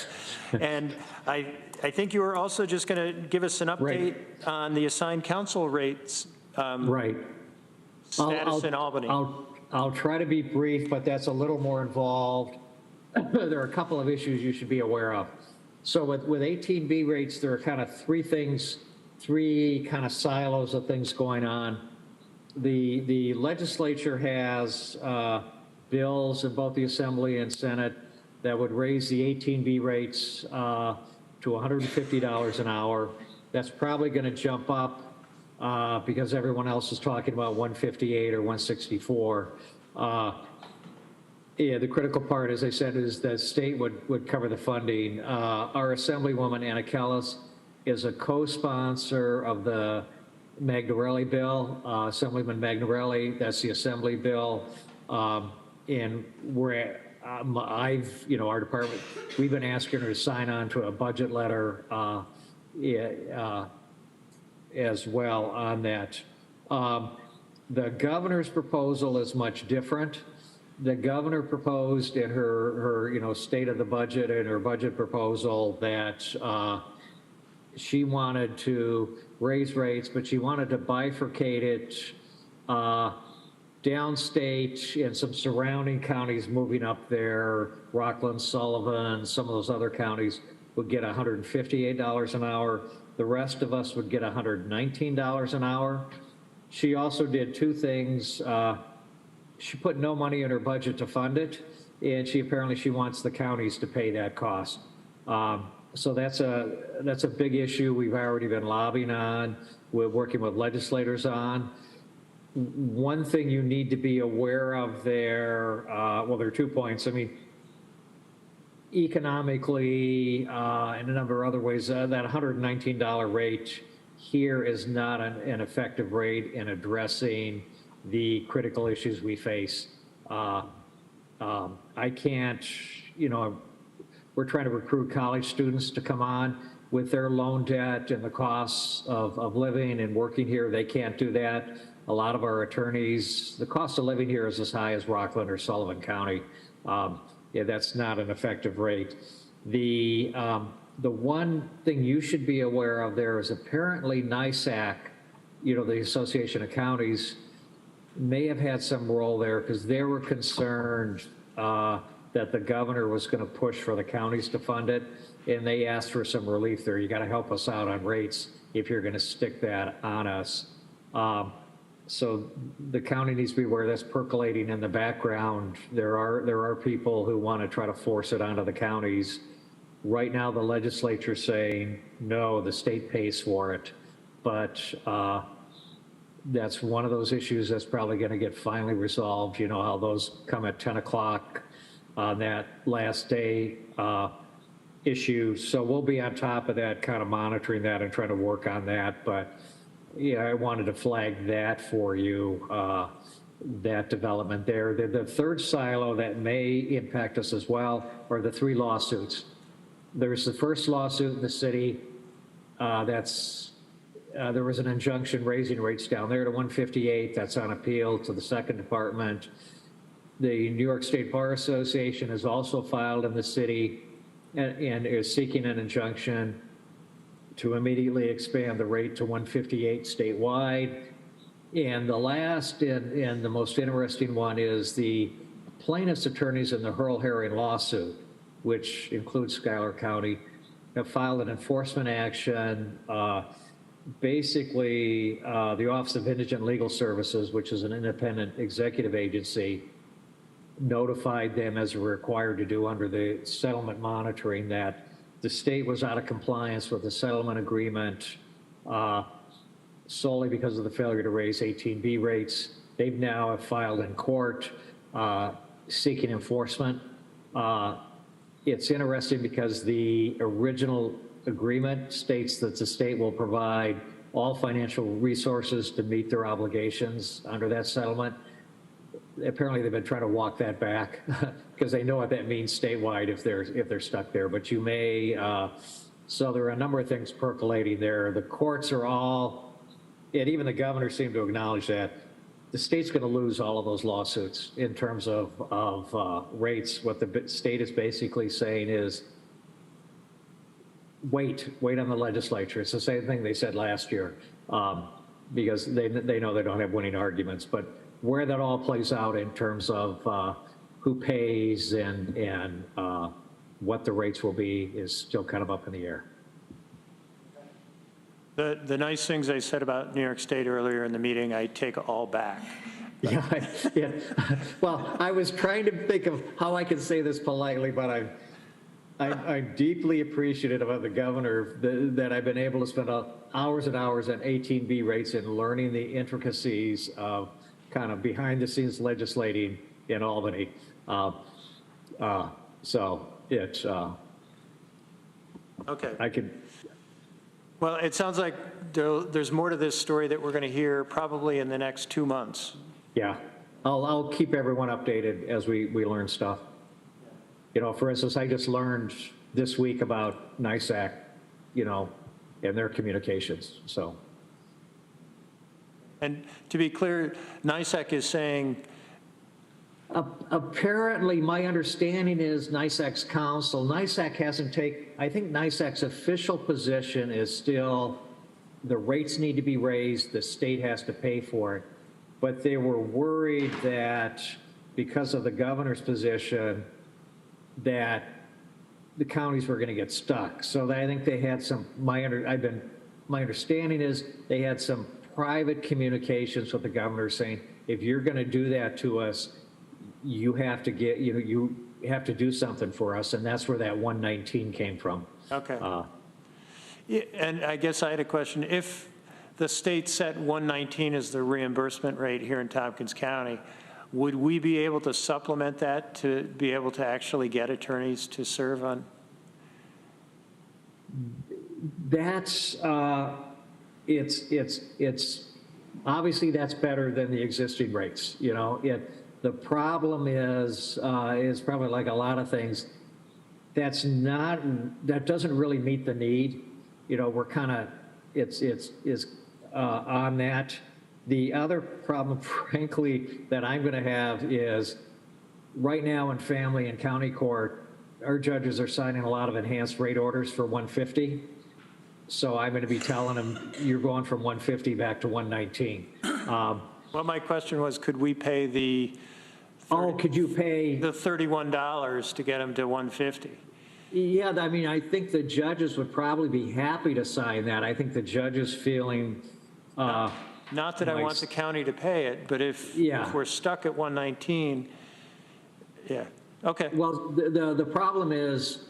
And I think you were also just going to give us an update on the assigned counsel rates status in Albany. I'll try to be brief, but that's a little more involved. There are a couple of issues you should be aware of. So with 18B rates, there are kind of three kind of silos of things going on. The legislature has bills in both the Assembly and Senate that would raise the 18B rates to $150 an hour. That's probably going to jump up because everyone else is talking about 158 or 164. Yeah, the critical part, as I said, is that state would cover the funding. Our Assemblywoman, Anna Kellis, is a co-sponsor of the Magnarelli bill, Assemblyman Magnarelli, that's the Assembly bill. And we're, our department, we've been asking her to sign on to a budget letter as well on that. The governor's proposal is much different. The governor proposed in her state of the budget and her budget proposal that she wanted to raise rates, but she wanted to bifurcate it downstate and some surrounding counties moving up there, Rockland, Sullivan, some of those other counties would get $158 an hour. The rest of us would get $119 an hour. She also did two things. She put no money in her budget to fund it, and she wants the counties to pay that cost. So that's a big issue we've already been lobbying on. We're working with legislators on. One thing you need to be aware of there, well, there are 2 points. I mean, economically, in a number of other ways, that $119 rate here is not an effective rate in addressing the critical issues we face. I can't, we're trying to recruit college students to come on with their loan debt and the costs of living and working here. They can't do that. A lot of our attorneys, the cost of living here is as high as Rockland or Sullivan County. Yeah, that's not an effective rate. The one thing you should be aware of there is apparently NISAC, the Association of Counties, may have had some role there because they were concerned that the governor was going to push for the counties to fund it, and they asked for some relief there. You got to help us out on rates if you're going to stick that on us. So the county needs to be aware that's percolating in the background. There are people who want to try to force it onto the counties. Right now, the legislature's saying, no, the state pays for it. But that's one of those issues that's probably going to get finally resolved. You know how those come at 10 o'clock on that last day issue. So we'll be on top of that, kind of monitoring that and trying to work on that. But yeah, I wanted to flag that for you, that development there. The third silo that may impact us as well are the 3 lawsuits. There's the first lawsuit in the city there was an injunction raising rates down there to 158. That's on appeal to the second department. The New York State Bar Association has also filed in the city and is seeking an injunction to immediately expand the rate to 158 statewide. And the last and the most interesting one is the plaintiff's attorneys in the Hurl Herring lawsuit, which includes Schuyler County, have filed an enforcement action. Basically, the Office of Indigent Legal Services, which is an independent executive agency, notified them, as we're required to do under the settlement monitoring, that the state was out of compliance with the settlement agreement solely because of the failure to raise 18B rates. They've now filed in court seeking enforcement. It's interesting because the original agreement states that the state will provide all financial resources to meet their obligations under that settlement. Apparently they've been trying to walk that back because they know what that means statewide if they're stuck there. But you may, so there are a number of things percolating there. The courts are all, and even the governor seemed to acknowledge that the state's going to lose all of those lawsuits in terms of rates. What the state is basically saying is, wait on the legislature. It's the same thing they said last year because they know they don't have winning arguments. But where that all plays out in terms of who pays and what the rates will be is still kind of up in the air. The nice things I said about New York State earlier in the meeting, I take all back. Yeah, yeah. Well, I was trying to think of how I can say this politely, but I'm deeply appreciative of the governor that I've been able to spend hours and hours on 18B rates and learning the intricacies of kind of behind the scenes legislating in Albany. So it's, Okay. I could. Well, it sounds like there's more to this story that we're going to hear probably in the next 2 months. Yeah, I'll keep everyone updated as we learn stuff. You know, for instance, I just learned this week about NISAC, you know, and their communications, so. And to be clear, NISAC is saying. Apparently, my understanding is NISAC's counsel, NISAC hasn't I think NISAC's official position is still the rates need to be raised, the state has to pay for it. But they were worried that because of the governor's position, that the counties were going to get stuck. So I think they had some, my understanding is they had some private communications with the governor saying, if you're going to do that to us, you have to get, you know, you have to do something for us. And that's where that 119 came from. Okay. Yeah, and I guess I had a question. If the state set 119 as the reimbursement rate here in Tompkins County, would we be able to supplement that to be able to actually get attorneys to serve on? That's, it's obviously that's better than the existing rates, you know. The problem is probably like a lot of things, that doesn't really meet the need. You know, we're kind of, it's on that. The other problem, frankly, that I'm going to have is right now in family and county court, our judges are signing a lot of enhanced rate orders for 150. So I'm going to be telling them, you're going from 150 back to 119. Well, my question was, could we pay the could you pay the $31 to get them to 150? Yeah, I mean, I think the judges would probably be happy to sign that. I think the judges feeling. Not that I want the county to pay it, but if we're stuck at 119, yeah, okay. Well, the problem is,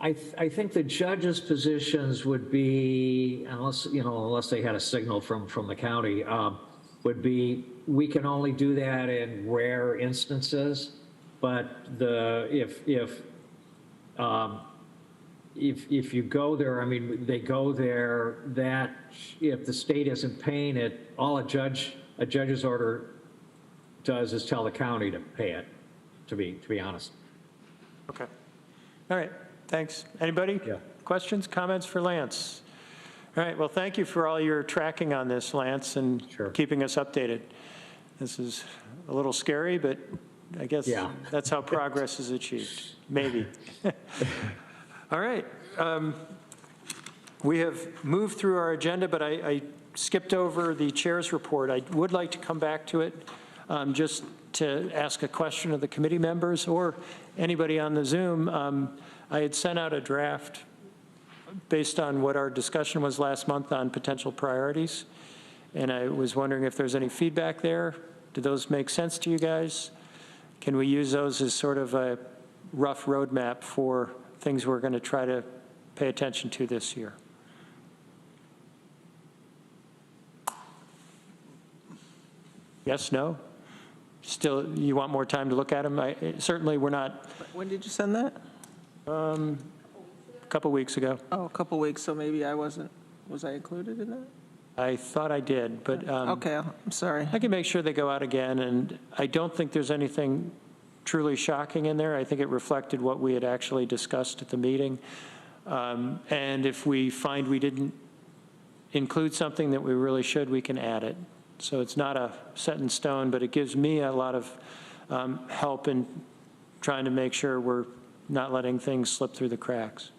I think the judges' positions would be, unless they had a signal from the county, would be, we can only do that in rare instances, but if you go there, I mean, they go there, that if the state isn't paying it, all a judge's order does is tell the county to pay it, to be honest. Okay. All right. Thanks. Anybody? Yeah. Questions, comments for Lance? All right. Well, thank you for all your tracking on this, Lance, and keeping us updated. This is a little scary, but I guess that's how progress is achieved. Maybe. All right. We have moved through our agenda, but I skipped over the chair's report. I would like to come back to it just to ask a question of the committee members or anybody on the Zoom. I had sent out a draft based on what our discussion was last month on potential priorities, and I was wondering if there's any feedback there. Do those make sense to you guys? Can we use those as sort of a rough roadmap for things we're going to try to pay attention to this year? Yes, no? Still, you want more time to look at them? Certainly, we're not. When did you send that? A couple weeks ago. Oh, a couple weeks, so maybe I wasn't, was I included in that? I thought I did, but. Okay, I'm sorry. I can make sure they go out again, and I don't think there's anything truly shocking in there. I think it reflected what we had actually discussed at the meeting. And if we find we didn't include something that we really should, we can add it. So it's not a set in stone, but it gives me a lot of help in trying to make sure we're not letting things slip through the cracks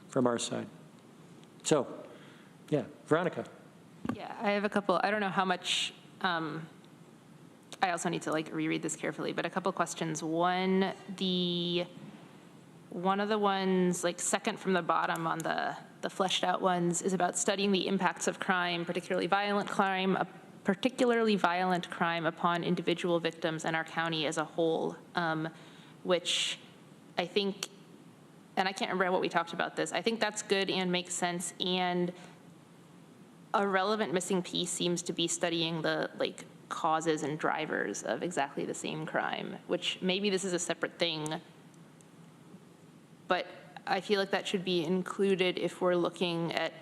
from our side. So, yeah, Veronica. Yeah, I have a couple, I don't know how much, I also need to reread this carefully, but a couple questions. One, one of the ones, like second from the bottom on the fleshed out ones, is about studying the impacts of crime, particularly violent crime upon individual victims and our county as a whole, which I think, and I can't remember what we talked about this, I think that's good and makes sense, and a relevant missing piece seems to be studying the like causes and drivers of exactly the same crime, which maybe this is a separate thing, but I feel like that should be included if we're looking at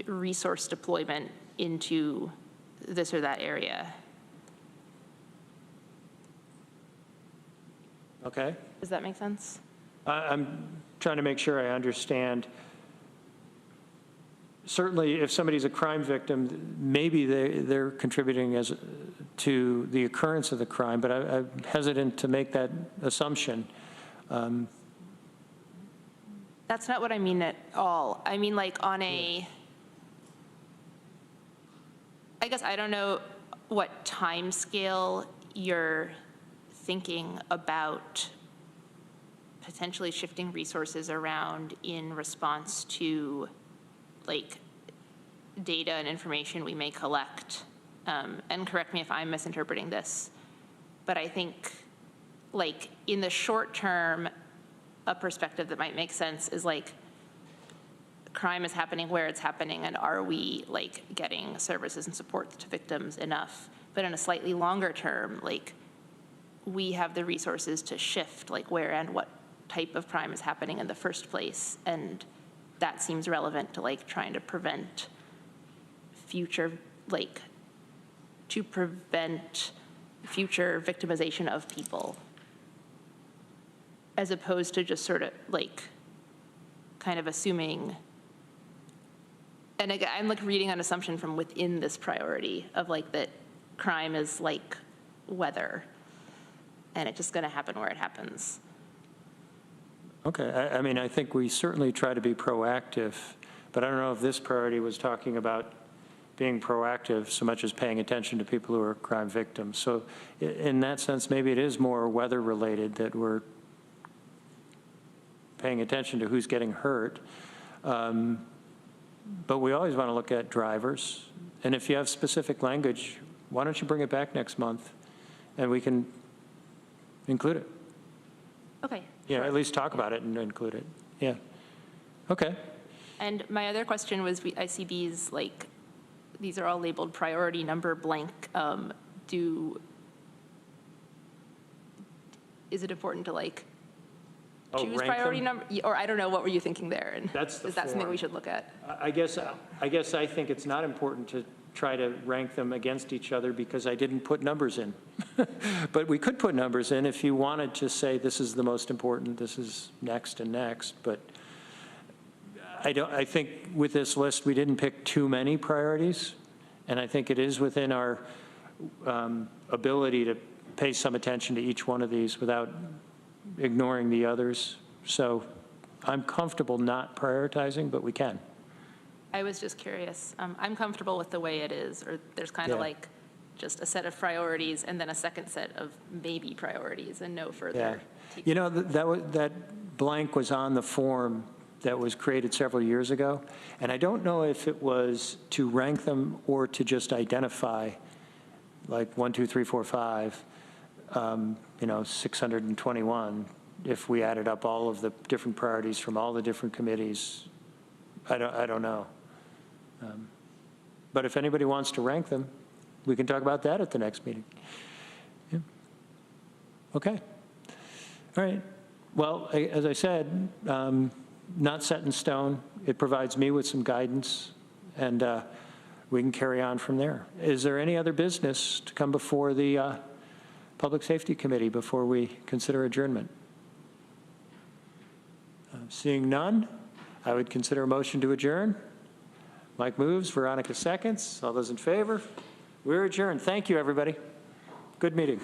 resource deployment into this or that area. Okay. Does that make sense? I'm trying to make sure I understand. Certainly, if somebody's a crime victim, maybe they're contributing to the occurrence of the crime, but I'm hesitant to make that assumption. That's not what I mean at all. I mean, like on a, I guess I don't know what time scale you're thinking about potentially shifting resources around in response to like data and information we may collect. And correct me if I'm misinterpreting this, but I think like in the short term, a perspective that might make sense is like crime is happening where it's happening, and are we like getting services and support to victims enough? But in a slightly longer term, like we have the resources to shift like where and what type of crime is happening in the first place, and that seems relevant to like trying to prevent future future victimization of people, as opposed to just sort of like kind of assuming, and again, I'm like reading an assumption from within this priority of like that crime is like weather and it's just going to happen where it happens. Okay, I mean, I think we certainly try to be proactive, but I don't know if this priority was talking about being proactive so much as paying attention to people who are crime victims. So in that sense, maybe it is more weather related, that we're paying attention to who's getting hurt. But we always want to look at drivers. And if you have specific language, why don't you bring it back next month and we can include it? Okay. Yeah, at least talk about it and include it. Yeah. Okay. And my other question was, I see these like, these are all labeled priority number blank. Is it important to like choose priority number, or I don't know, what were you thinking there? And that's the is that form. something we should look at? I guess I think it's not important to try to rank them against each other because I didn't put numbers in. But we could put numbers in if you wanted to say this is the most important, this is next and next. But I think with this list we didn't pick too many priorities, and I think it is within our ability to pay some attention to each one of these without ignoring the others. So I'm comfortable not prioritizing, but we can. I was just curious. I'm comfortable with the way it is, or there's kind of like just a set of priorities and then a second set of maybe priorities and no further. Yeah. You know, that blank was on the form that was created several years ago, and I don't know if it was to rank them or to just identify like 1, 2, 3, 4, 5, 621, if we added up all of the different priorities from all the different committees. I don't know. But if anybody wants to rank them, we can talk about that at the next meeting. Yeah. Okay. All right. Well, as I said, not set in stone. It provides me with some guidance, and we can carry on from there. Is there any other business to come before the Public Safety Committee before we consider adjournment? Seeing none, I would consider a motion to adjourn. Mike moves, Veronica seconds. All those in favor? We're adjourned. Thank you, everybody. Good meeting.